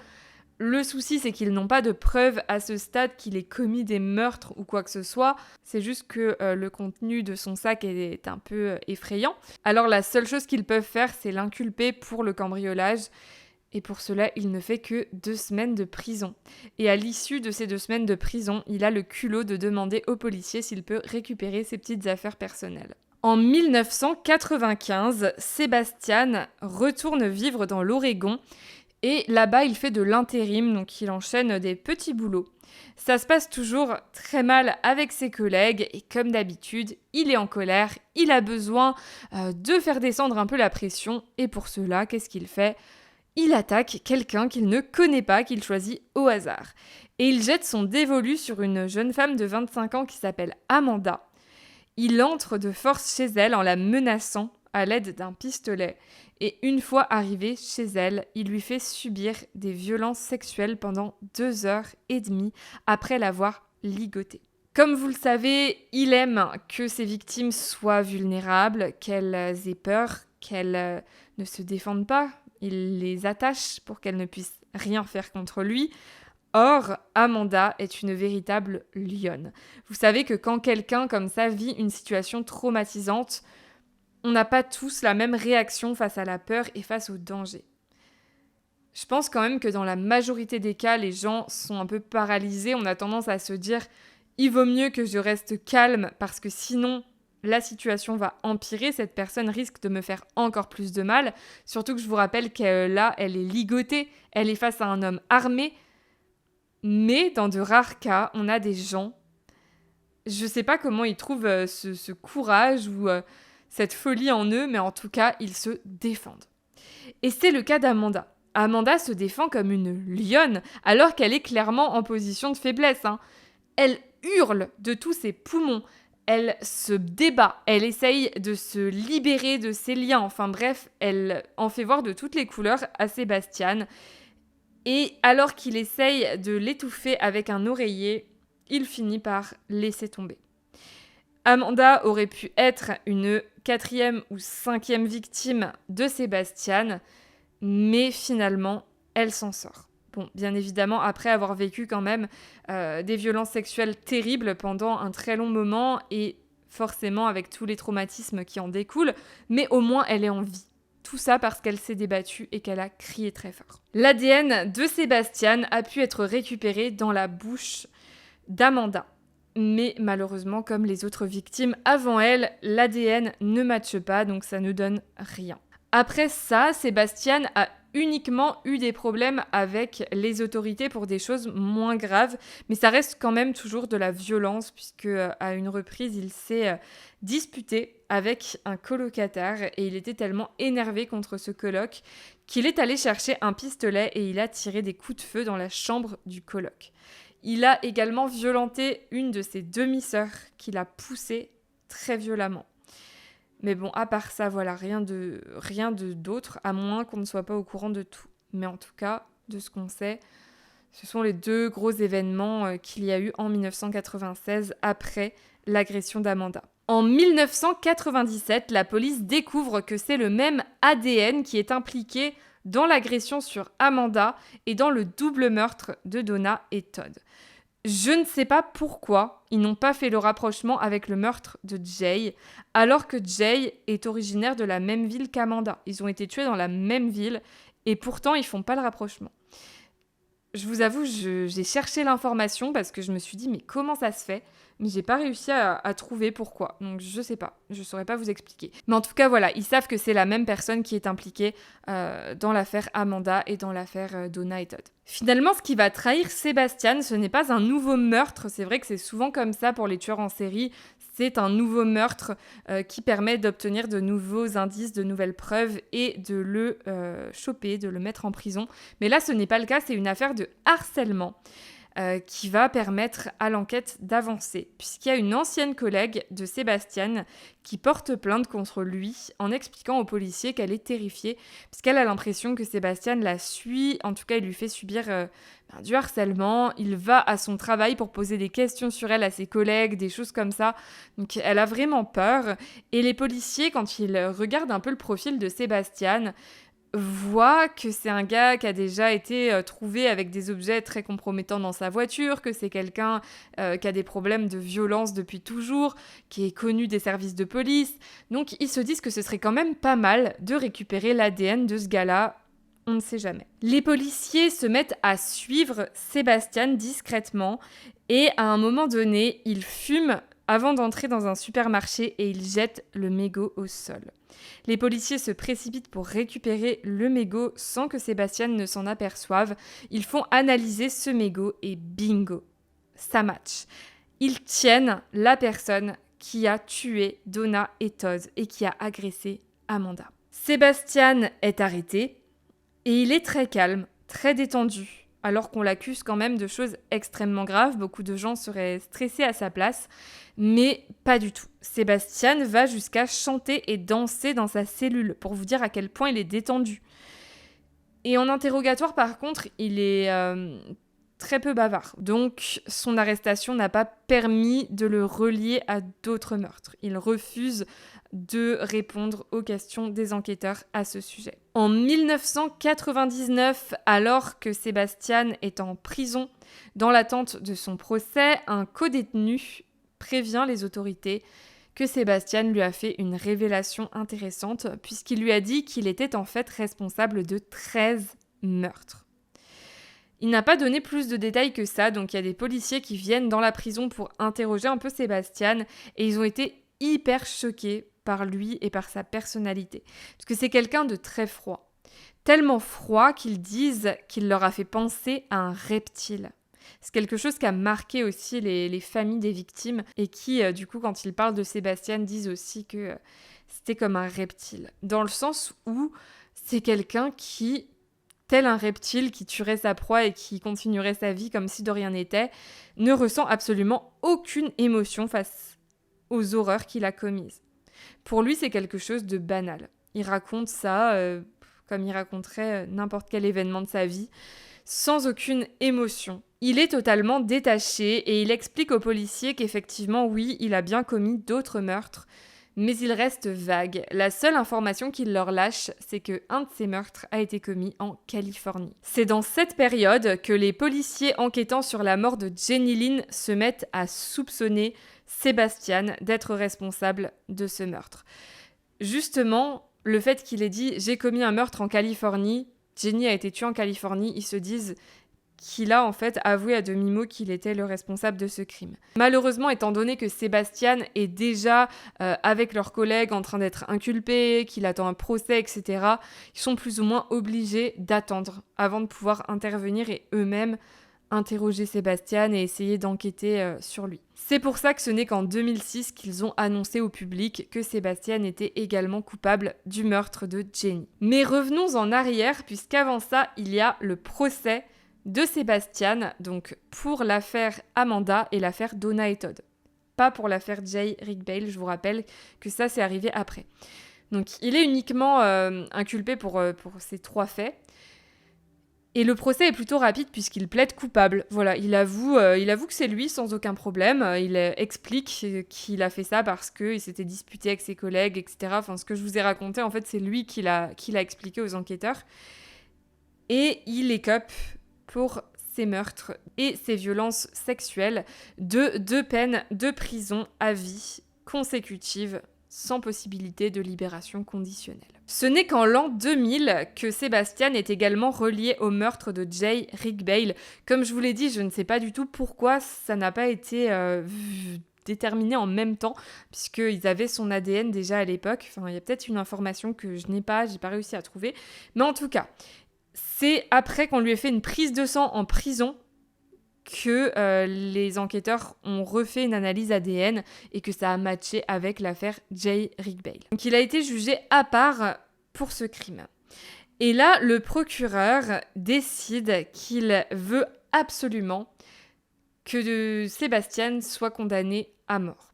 Speaker 1: Le souci, c'est qu'ils n'ont pas de preuves à ce stade qu'il ait commis des meurtres ou quoi que ce soit. C'est juste que le contenu de son sac est un peu effrayant. Alors la seule chose qu'ils peuvent faire, c'est l'inculper pour le cambriolage. Et pour cela, il ne fait que 2 semaines de prison. Et à l'issue de ces 2 semaines de prison, il a le culot de demander aux policiers s'il peut récupérer ses petites affaires personnelles. En 1995, Sebastian retourne vivre dans l'Oregon. Et là-bas, il fait de l'intérim, donc il enchaîne des petits boulots. Ça se passe toujours très mal avec ses collègues et comme d'habitude, il est en colère, il a besoin de faire descendre un peu la pression et pour cela, qu'est-ce qu'il fait ? Il attaque quelqu'un qu'il ne connaît pas, qu'il choisit au hasard. Et il jette son dévolu sur une jeune femme de 25 ans qui s'appelle Amanda. Il entre de force chez elle en la menaçant à l'aide d'un pistolet. Et une fois arrivé chez elle, il lui fait subir des violences sexuelles pendant 2h30 après l'avoir ligotée. Comme vous le savez, il aime que ses victimes soient vulnérables, qu'elles aient peur, qu'elles ne se défendent pas. Il les attache pour qu'elles ne puissent rien faire contre lui. Or, Amanda est une véritable lionne. Vous savez que quand quelqu'un comme ça vit une situation traumatisante, on n'a pas tous la même réaction face à la peur et face au danger. Je pense quand même que dans la majorité des cas, les gens sont un peu paralysés. On a tendance à se dire il vaut mieux que je reste calme parce que sinon la situation va empirer, cette personne risque de me faire encore plus de mal, surtout que je vous rappelle qu'elle là, elle est ligotée, elle est face à un homme armé, mais dans de rares cas, on a des gens, je sais pas comment ils trouvent ce courage ou cette folie en eux, mais en tout cas, ils se défendent. Et c'est le cas d'Amanda. Amanda se défend comme une lionne, alors qu'elle est clairement en position de faiblesse. Elle hurle de tous ses poumons, elle se débat, elle essaye de se libérer de ses liens. Enfin bref, elle en fait voir de toutes les couleurs à Sébastien. Et alors qu'il essaye de l'étouffer avec un oreiller, il finit par laisser tomber. Amanda aurait pu être une 4e ou 5e victime de Sébastien, mais finalement, elle s'en sort. Bon, bien évidemment, après avoir vécu quand même des violences sexuelles terribles pendant un très long moment et forcément avec tous les traumatismes qui en découlent, mais au moins elle est en vie. Tout ça parce qu'elle s'est débattue et qu'elle a crié très fort. L'ADN de Sébastien a pu être récupéré dans la bouche d'Amanda. Mais malheureusement, comme les autres victimes avant elle, l'ADN ne matche pas, donc ça ne donne rien. Après ça, Sébastien a uniquement eu des problèmes avec les autorités pour des choses moins graves, mais ça reste quand même toujours de la violence, puisque à une reprise, il s'est disputé avec un colocataire et il était tellement énervé contre ce coloc qu'il est allé chercher un pistolet et il a tiré des coups de feu dans la chambre du coloc. Il a également violenté une de ses demi-sœurs qu'il a poussée très violemment. Mais bon, à part ça, voilà, rien d'autre, à moins qu'on ne soit pas au courant de tout. Mais en tout cas, de ce qu'on sait, ce sont les 2 gros événements qu'il y a eu en 1996 après l'agression d'Amanda. En 1997, la police découvre que c'est le même ADN qui est impliqué dans l'agression sur Amanda et dans le double meurtre de Donna et Todd. Je ne sais pas pourquoi ils n'ont pas fait le rapprochement avec le meurtre de Jay, alors que Jay est originaire de la même ville qu'Amanda. Ils ont été tués dans la même ville et pourtant ils font pas le rapprochement. Je vous avoue, j'ai cherché l'information parce que je me suis dit mais comment ça se fait ? Mais j'ai pas réussi à trouver pourquoi. Donc je sais pas, je saurais pas vous expliquer. Mais en tout cas voilà, ils savent que c'est la même personne qui est impliquée dans l'affaire Amanda et dans l'affaire Donna et Todd. Finalement, ce qui va trahir Sébastien, ce n'est pas un nouveau meurtre. C'est vrai que c'est souvent comme ça pour les tueurs en série. C'est un nouveau meurtre qui permet d'obtenir de nouveaux indices, de nouvelles preuves et de le choper, de le mettre en prison. Mais là, ce n'est pas le cas, c'est une affaire de harcèlement qui va permettre à l'enquête d'avancer, puisqu'il y a une ancienne collègue de Sébastien qui porte plainte contre lui en expliquant aux policiers qu'elle est terrifiée, puisqu'elle a l'impression que Sébastien la suit, en tout cas il lui fait subir du harcèlement, il va à son travail pour poser des questions sur elle à ses collègues, des choses comme ça, donc elle a vraiment peur, et les policiers, quand ils regardent un peu le profil de Sébastien, voit que c'est un gars qui a déjà été trouvé avec des objets très compromettants dans sa voiture, que c'est quelqu'un qui a des problèmes de violence depuis toujours, qui est connu des services de police. Donc ils se disent que ce serait quand même pas mal de récupérer l'ADN de ce gars-là. On ne sait jamais. Les policiers se mettent à suivre Sébastien discrètement et à un moment donné, ils fument avant d'entrer dans un supermarché et ils jettent le mégot au sol. Les policiers se précipitent pour récupérer le mégot sans que Sébastien ne s'en aperçoive. Ils font analyser ce mégot et bingo, ça match. Ils tiennent la personne qui a tué Donna et Todd et qui a agressé Amanda. Sébastien est arrêté et il est très calme, très détendu, alors qu'on l'accuse quand même de choses extrêmement graves. Beaucoup de gens seraient stressés à sa place, mais pas du tout. Sébastien va jusqu'à chanter et danser dans sa cellule, pour vous dire à quel point il est détendu. Et en interrogatoire, par contre, il est très peu bavard. Donc, son arrestation n'a pas permis de le relier à d'autres meurtres. Il refuse de répondre aux questions des enquêteurs à ce sujet. En 1999, alors que Sébastien est en prison, dans l'attente de son procès, un codétenu prévient les autorités que Sébastien lui a fait une révélation intéressante puisqu'il lui a dit qu'il était en fait responsable de 13 meurtres. Il n'a pas donné plus de détails que ça, donc il y a des policiers qui viennent dans la prison pour interroger un peu Sébastien et ils ont été hyper choqués par lui et par sa personnalité. Parce que c'est quelqu'un de très froid. Tellement froid qu'ils disent qu'il leur a fait penser à un reptile. C'est quelque chose qui a marqué aussi les familles des victimes et qui, du coup, quand ils parlent de Sébastien, disent aussi que c'était comme un reptile. Dans le sens où c'est quelqu'un qui, tel un reptile qui tuerait sa proie et qui continuerait sa vie comme si de rien n'était, ne ressent absolument aucune émotion face aux horreurs qu'il a commises. Pour lui, c'est quelque chose de banal. Il raconte ça comme il raconterait n'importe quel événement de sa vie, sans aucune émotion. Il est totalement détaché et il explique aux policiers qu'effectivement, oui, il a bien commis d'autres meurtres, mais il reste vague. La seule information qu'il leur lâche, c'est qu'un de ces meurtres a été commis en Californie. C'est dans cette période que les policiers enquêtant sur la mort de Jenny Lynn se mettent à soupçonner Sébastien d'être responsable de ce meurtre. Justement, le fait qu'il ait dit « j'ai commis un meurtre en Californie », Jenny a été tuée en Californie, ils se disent qu'il a en fait avoué à demi-mot qu'il était le responsable de ce crime. Malheureusement, étant donné que Sébastien est déjà avec leurs collègues en train d'être inculpé, qu'il attend un procès, etc., ils sont plus ou moins obligés d'attendre avant de pouvoir intervenir et eux-mêmes interroger Sébastien et essayer d'enquêter sur lui. C'est pour ça que ce n'est qu'en 2006 qu'ils ont annoncé au public que Sébastien était également coupable du meurtre de Jenny. Mais revenons en arrière, puisqu'avant ça, il y a le procès de Sébastien, donc pour l'affaire Amanda et l'affaire Donna et Todd. Pas pour l'affaire Jay Rick Bale, je vous rappelle que ça, c'est arrivé après. Donc il est uniquement inculpé pour ces 3 faits. Et le procès est plutôt rapide puisqu'il plaide coupable. Voilà, il avoue que c'est lui sans aucun problème. Il explique qu'il a fait ça parce qu'il s'était disputé avec ses collègues, etc. Enfin, ce que je vous ai raconté, en fait, c'est lui qui l'a expliqué aux enquêteurs. Et il écope pour ses meurtres et ses violences sexuelles de 2 peines de prison à vie consécutives sans possibilité de libération conditionnelle. Ce n'est qu'en l'an 2000 que Sébastien est également relié au meurtre de Jay Rick Bale. Comme je vous l'ai dit, je ne sais pas du tout pourquoi ça n'a pas été déterminé en même temps, puisqu'ils avaient son ADN déjà à l'époque. Enfin, il y a peut-être une information que j'ai pas réussi à trouver. Mais en tout cas, c'est après qu'on lui ait fait une prise de sang en prison que les enquêteurs ont refait une analyse ADN et que ça a matché avec l'affaire Jay Rick Bale. Donc il a été jugé à part pour ce crime. Et là, le procureur décide qu'il veut absolument que Sébastien soit condamné à mort.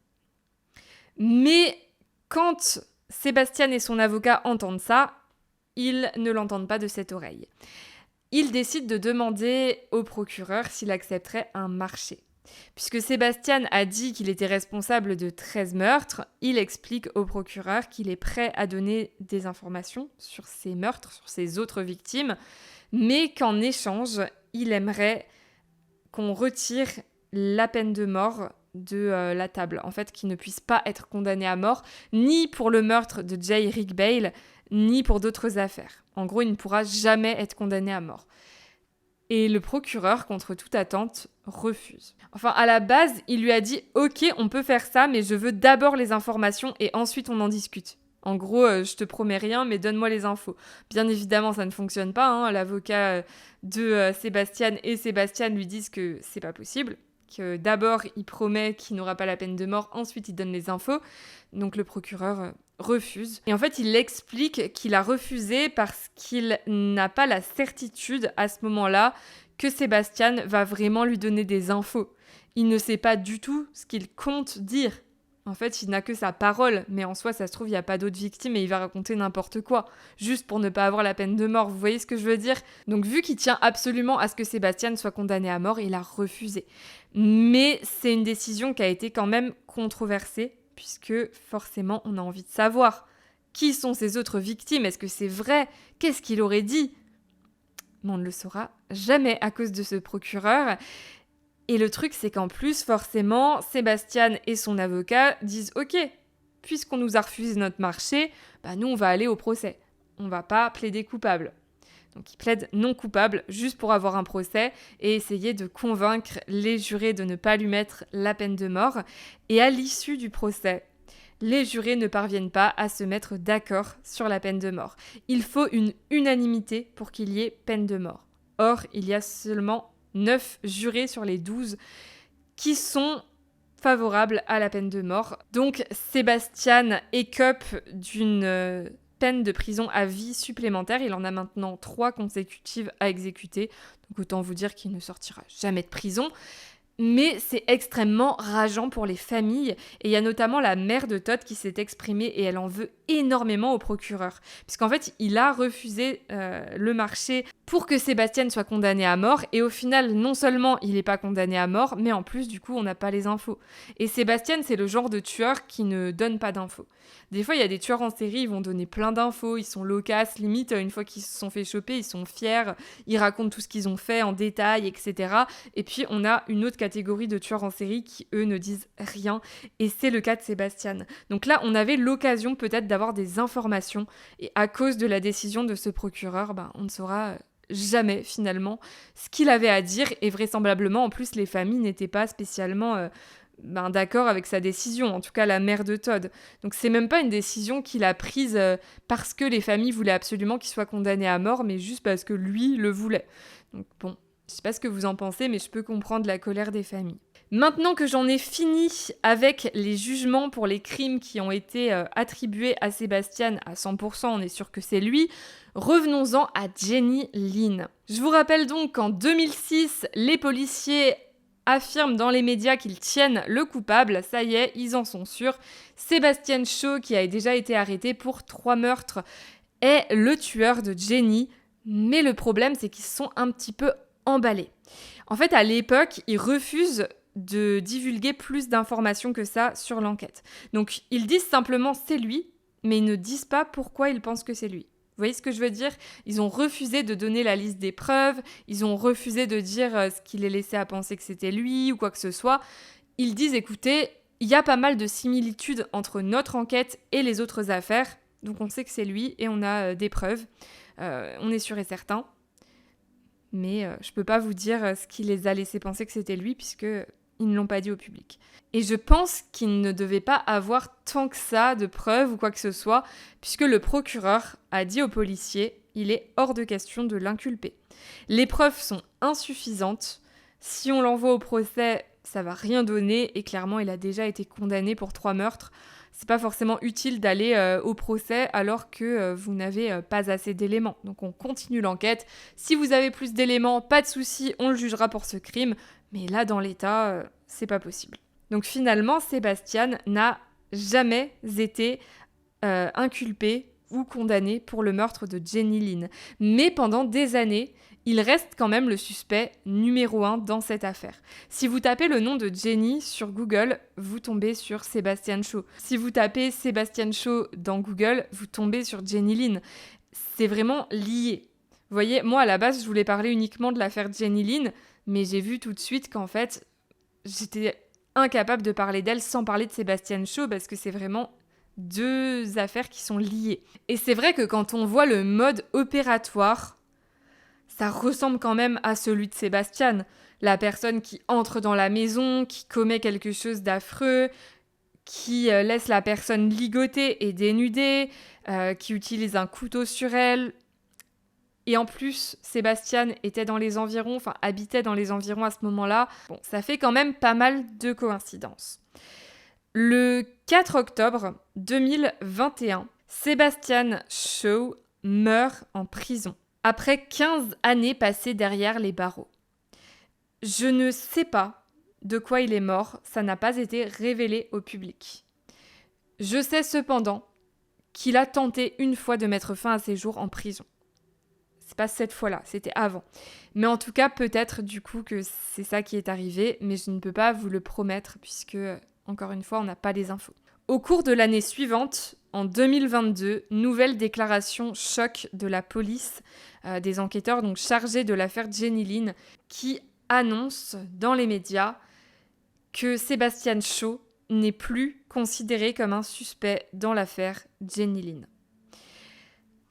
Speaker 1: Mais quand Sébastien et son avocat entendent ça, ils ne l'entendent pas de cette oreille. Il décide de demander au procureur s'il accepterait un marché. Puisque Sébastien a dit qu'il était responsable de 13 meurtres, il explique au procureur qu'il est prêt à donner des informations sur ces meurtres, sur ses autres victimes, mais qu'en échange, il aimerait qu'on retire la peine de mort de la table. En fait, qu'il ne puisse pas être condamné à mort, ni pour le meurtre de Jay Rick Bale, ni pour d'autres affaires. En gros, il ne pourra jamais être condamné à mort. Et le procureur, contre toute attente, refuse. Enfin, à la base, il lui a dit « Ok, on peut faire ça, mais je veux d'abord les informations et ensuite on en discute. En gros, je te promets rien, mais donne-moi les infos. » Bien évidemment, ça ne fonctionne pas. Hein. L'avocat de Sébastien et Sébastien lui disent que c'est pas possible. Que d'abord, il promet qu'il n'aura pas la peine de mort, ensuite il donne les infos. Donc le procureur refuse. Et en fait, il explique qu'il a refusé parce qu'il n'a pas la certitude à ce moment-là que Sébastien va vraiment lui donner des infos. Il ne sait pas du tout ce qu'il compte dire. En fait, il n'a que sa parole, mais en soi, ça se trouve, il n'y a pas d'autres victimes et il va raconter n'importe quoi, juste pour ne pas avoir la peine de mort. Vous voyez ce que je veux dire ? Donc, vu qu'il tient absolument à ce que Sébastien soit condamné à mort, il a refusé. Mais c'est une décision qui a été quand même controversée, puisque forcément, on a envie de savoir qui sont ces autres victimes. Est-ce que c'est vrai ? Qu'est-ce qu'il aurait dit ? Mais on ne le saura jamais à cause de ce procureur. Et le truc, c'est qu'en plus, forcément, Sébastien et son avocat disent « Ok, puisqu'on nous a refusé notre marché, bah nous, on va aller au procès. On va pas plaider coupable. » Donc il plaide non coupable juste pour avoir un procès et essayer de convaincre les jurés de ne pas lui mettre la peine de mort. Et à l'issue du procès, les jurés ne parviennent pas à se mettre d'accord sur la peine de mort. Il faut une unanimité pour qu'il y ait peine de mort. Or, il y a seulement 9 jurés sur les 12 qui sont favorables à la peine de mort. Donc, Sébastien écope d'une peine de prison à vie supplémentaire. Il en a maintenant 3 consécutives à exécuter. Donc, autant vous dire qu'il ne sortira jamais de prison. Mais c'est extrêmement rageant pour les familles. Et il y a notamment la mère de Todd qui s'est exprimée et elle en veut énormément au procureur. Puisqu'en fait, il a refusé le marché pour que Sébastien soit condamné à mort. Et au final, non seulement il n'est pas condamné à mort, mais en plus, du coup, on n'a pas les infos. Et Sébastien, c'est le genre de tueur qui ne donne pas d'infos. Des fois, il y a des tueurs en série, ils vont donner plein d'infos, ils sont loquaces, limite, une fois qu'ils se sont fait choper, ils sont fiers, ils racontent tout ce qu'ils ont fait en détail, etc. Et puis, on a une autre catégorie de tueurs en série qui, eux, ne disent rien. Et c'est le cas de Sébastien. Donc là, on avait l'occasion peut-être d'avoir des informations. Et à cause de la décision de ce procureur, on ne saura jamais, finalement, ce qu'il avait à dire. Et vraisemblablement, en plus, les familles n'étaient pas spécialement d'accord avec sa décision, en tout cas la mère de Todd. Donc c'est même pas une décision qu'il a prise parce que les familles voulaient absolument qu'il soit condamné à mort, mais juste parce que lui le voulait. Donc bon, je sais pas ce que vous en pensez, mais je peux comprendre la colère des familles. Maintenant que j'en ai fini avec les jugements pour les crimes qui ont été attribués à Sébastien à 100%, on est sûr que c'est lui, revenons-en à Jenny Lynn. Je vous rappelle donc qu'en 2006, les policiers affirment dans les médias qu'ils tiennent le coupable. Ça y est, ils en sont sûrs. Sébastien Shaw, qui a déjà été arrêté pour 3 meurtres, est le tueur de Jenny. Mais le problème, c'est qu'ils se sont un petit peu emballés. En fait, à l'époque, ils refusent de divulguer plus d'informations que ça sur l'enquête. Donc, ils disent simplement c'est lui, mais ils ne disent pas pourquoi ils pensent que c'est lui. Vous voyez ce que je veux dire ? Ils ont refusé de donner la liste des preuves, ils ont refusé de dire ce qui les laissait à penser que c'était lui ou quoi que ce soit. Ils disent, écoutez, il y a pas mal de similitudes entre notre enquête et les autres affaires, donc on sait que c'est lui et on a des preuves, on est sûr et certain. Mais je peux pas vous dire ce qui les a laissé penser que c'était lui puisque ils ne l'ont pas dit au public. Et je pense qu'il ne devait pas avoir tant que ça de preuves ou quoi que ce soit, puisque le procureur a dit aux policiers « il est hors de question de l'inculper ». Les preuves sont insuffisantes. Si on l'envoie au procès, ça va rien donner, et clairement, il a déjà été condamné pour 3 meurtres. C'est pas forcément utile d'aller au procès alors que vous n'avez pas assez d'éléments. Donc on continue l'enquête. Si vous avez plus d'éléments, pas de souci, on le jugera pour ce crime. Mais là, dans l'état, c'est pas possible. Donc finalement, Sébastien n'a jamais été inculpé ou condamné pour le meurtre de Jenny Lynn. Mais pendant des années, il reste quand même le suspect numéro 1 dans cette affaire. Si vous tapez le nom de Jenny sur Google, vous tombez sur Sébastien Shaw. Si vous tapez Sébastien Shaw dans Google, vous tombez sur Jenny Lynn. C'est vraiment lié. Vous voyez, moi à la base, je voulais parler uniquement de l'affaire Jenny Lynn, mais j'ai vu tout de suite qu'en fait, j'étais incapable de parler d'elle sans parler de Sébastien Shaw parce que c'est vraiment 2 affaires qui sont liées. Et c'est vrai que quand on voit le mode opératoire, ça ressemble quand même à celui de Sébastien. La personne qui entre dans la maison, qui commet quelque chose d'affreux, qui laisse la personne ligotée et dénudée, qui utilise un couteau sur elle. Et en plus, Sébastien était dans les environs, habitait dans les environs à ce moment-là. Bon, ça fait quand même pas mal de coïncidences. Le 4 octobre 2021, Sébastien Shaw meurt en prison, après 15 années passées derrière les barreaux. Je ne sais pas de quoi il est mort, ça n'a pas été révélé au public. Je sais cependant qu'il a tenté une fois de mettre fin à ses jours en prison. C'est pas cette fois-là, c'était avant. Mais en tout cas, peut-être du coup que c'est ça qui est arrivé, mais je ne peux pas vous le promettre puisque, encore une fois, on n'a pas les infos. Au cours de l'année suivante, en 2022, nouvelle déclaration choc de la police, des enquêteurs donc chargés de l'affaire Jenny Lynn, qui annonce dans les médias que Sébastien Shaw n'est plus considéré comme un suspect dans l'affaire Jenny Lynn.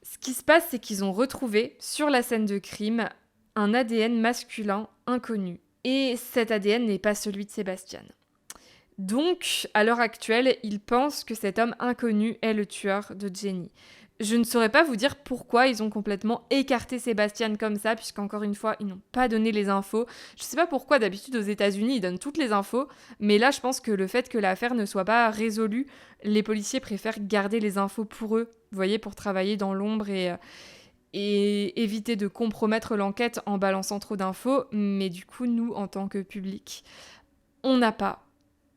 Speaker 1: Ce qui se passe, c'est qu'ils ont retrouvé sur la scène de crime un ADN masculin inconnu. Et cet ADN n'est pas celui de Sébastien. Donc, à l'heure actuelle, ils pensent que cet homme inconnu est le tueur de Jenny. Je ne saurais pas vous dire pourquoi ils ont complètement écarté Sébastien comme ça, puisqu'encore une fois, ils n'ont pas donné les infos. Je ne sais pas pourquoi, d'habitude aux États-Unis, ils donnent toutes les infos, mais là, je pense que le fait que l'affaire ne soit pas résolue, les policiers préfèrent garder les infos pour eux, vous voyez, pour travailler dans l'ombre et éviter de compromettre l'enquête en balançant trop d'infos. Mais du coup, nous, en tant que public, on n'a pas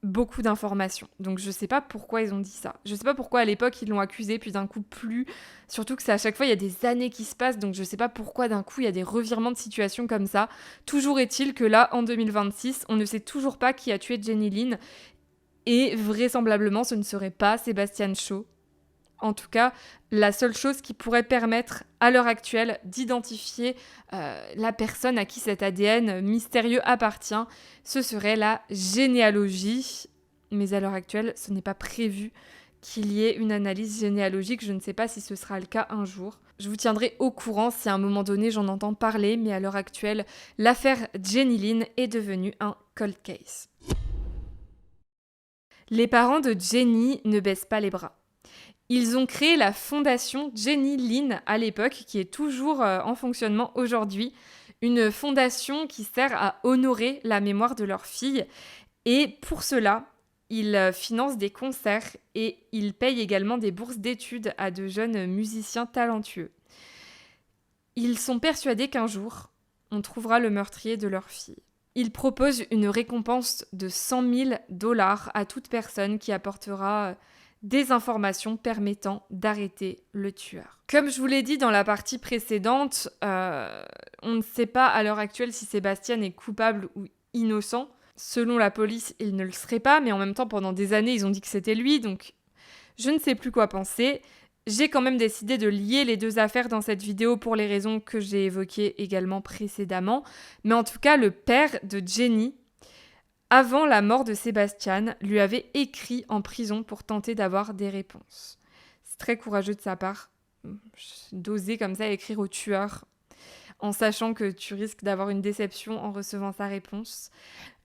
Speaker 1: beaucoup d'informations. Donc je sais pas pourquoi ils ont dit ça. Je sais pas pourquoi à l'époque ils l'ont accusé, puis d'un coup plus. Surtout que c'est à chaque fois, il y a des années qui se passent, donc je sais pas pourquoi d'un coup il y a des revirements de situation comme ça. Toujours est-il que là, en 2026, on ne sait toujours pas qui a tué Jenny Lynn, et vraisemblablement ce ne serait pas Sébastien Shaw. En tout cas, la seule chose qui pourrait permettre à l'heure actuelle d'identifier la personne à qui cet ADN mystérieux appartient, ce serait la généalogie. Mais à l'heure actuelle, ce n'est pas prévu qu'il y ait une analyse généalogique. Je ne sais pas si ce sera le cas un jour. Je vous tiendrai au courant si à un moment donné j'en entends parler, mais à l'heure actuelle, l'affaire Jenny Lynn est devenue un cold case. Les parents de Jenny ne baissent pas les bras. Ils ont créé la fondation Jenny Lynn à l'époque, qui est toujours en fonctionnement aujourd'hui. Une fondation qui sert à honorer la mémoire de leur fille. Et pour cela, ils financent des concerts et ils payent également des bourses d'études à de jeunes musiciens talentueux. Ils sont persuadés qu'un jour, on trouvera le meurtrier de leur fille. Ils proposent une récompense de $100 000 à toute personne qui apportera des informations permettant d'arrêter le tueur. Comme je vous l'ai dit dans la partie précédente, on ne sait pas à l'heure actuelle si Sébastien est coupable ou innocent. Selon la police, il ne le serait pas, mais en même temps, pendant des années, ils ont dit que c'était lui, donc je ne sais plus quoi penser. J'ai quand même décidé de lier les deux affaires dans cette vidéo pour les raisons que j'ai évoquées également précédemment. Mais en tout cas, le père de Jenny, avant la mort de Sébastien, lui avait écrit en prison pour tenter d'avoir des réponses. C'est très courageux de sa part d'oser comme ça écrire au tueur en sachant que tu risques d'avoir une déception en recevant sa réponse.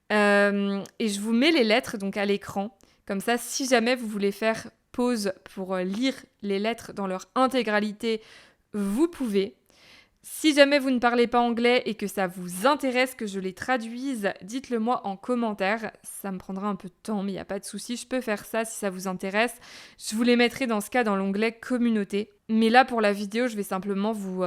Speaker 1: Et je vous mets les lettres donc à l'écran. Comme ça, si jamais vous voulez faire pause pour lire les lettres dans leur intégralité, vous pouvez. Si jamais vous ne parlez pas anglais et que ça vous intéresse que je les traduise, dites-le moi en commentaire. Ça me prendra un peu de temps, mais il n'y a pas de souci. Je peux faire ça si ça vous intéresse. Je vous les mettrai dans ce cas dans l'onglet communauté. Mais là, pour la vidéo, je vais simplement vous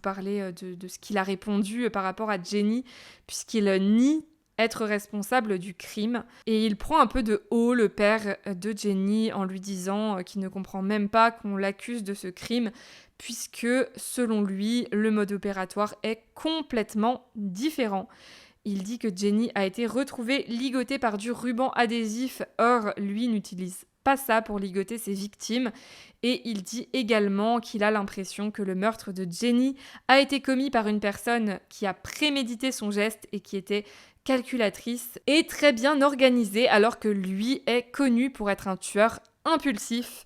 Speaker 1: parler de ce qu'il a répondu par rapport à Jenny, puisqu'il nie être responsable du crime. Et il prend un peu de haut le père de Jenny en lui disant qu'il ne comprend même pas qu'on l'accuse de ce crime, puisque selon lui, le mode opératoire est complètement différent. Il dit que Jenny a été retrouvée ligotée par du ruban adhésif, or lui n'utilise pas ça pour ligoter ses victimes. Et il dit également qu'il a l'impression que le meurtre de Jenny a été commis par une personne qui a prémédité son geste et qui était calculatrice et très bien organisée, alors que lui est connu pour être un tueur impulsif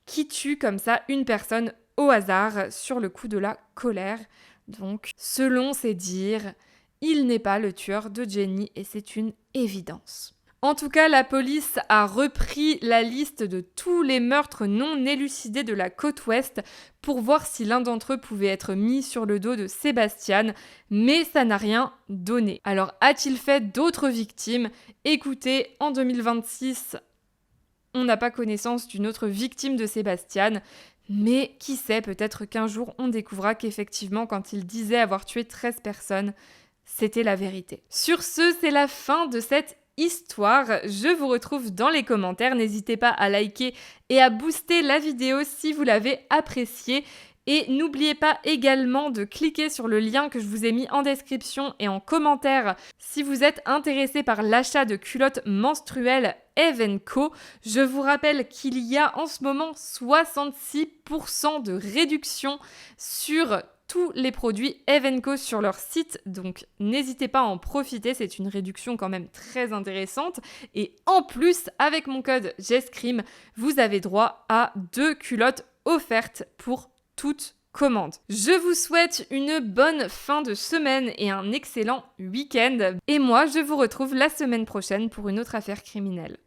Speaker 1: qui tue comme ça une personne au hasard sur le coup de la colère. Donc, selon ses dires, il n'est pas le tueur de Jenny et c'est une évidence. En tout cas, la police a repris la liste de tous les meurtres non élucidés de la côte ouest pour voir si l'un d'entre eux pouvait être mis sur le dos de Sébastien, mais ça n'a rien donné. Alors, a-t-il fait d'autres victimes ? Écoutez, en 2026, on n'a pas connaissance d'une autre victime de Sébastien, mais qui sait, peut-être qu'un jour on découvrira qu'effectivement, quand il disait avoir tué 13 personnes, c'était la vérité. Sur ce, c'est la fin de cette histoire. Je vous retrouve dans les commentaires. N'hésitez pas à liker et à booster la vidéo si vous l'avez appréciée. Et n'oubliez pas également de cliquer sur le lien que je vous ai mis en description et en commentaire si vous êtes intéressé par l'achat de culottes menstruelles Eve & Co. Je vous rappelle qu'il y a en ce moment 66% de réduction sur tous les produits Eve & Co sur leur site, donc n'hésitez pas à en profiter, c'est une réduction quand même très intéressante. Et en plus, avec mon code JESCRIM, vous avez droit à 2 culottes offertes pour toute commande. Je vous souhaite une bonne fin de semaine et un excellent week-end. Et moi, je vous retrouve la semaine prochaine pour une autre affaire criminelle.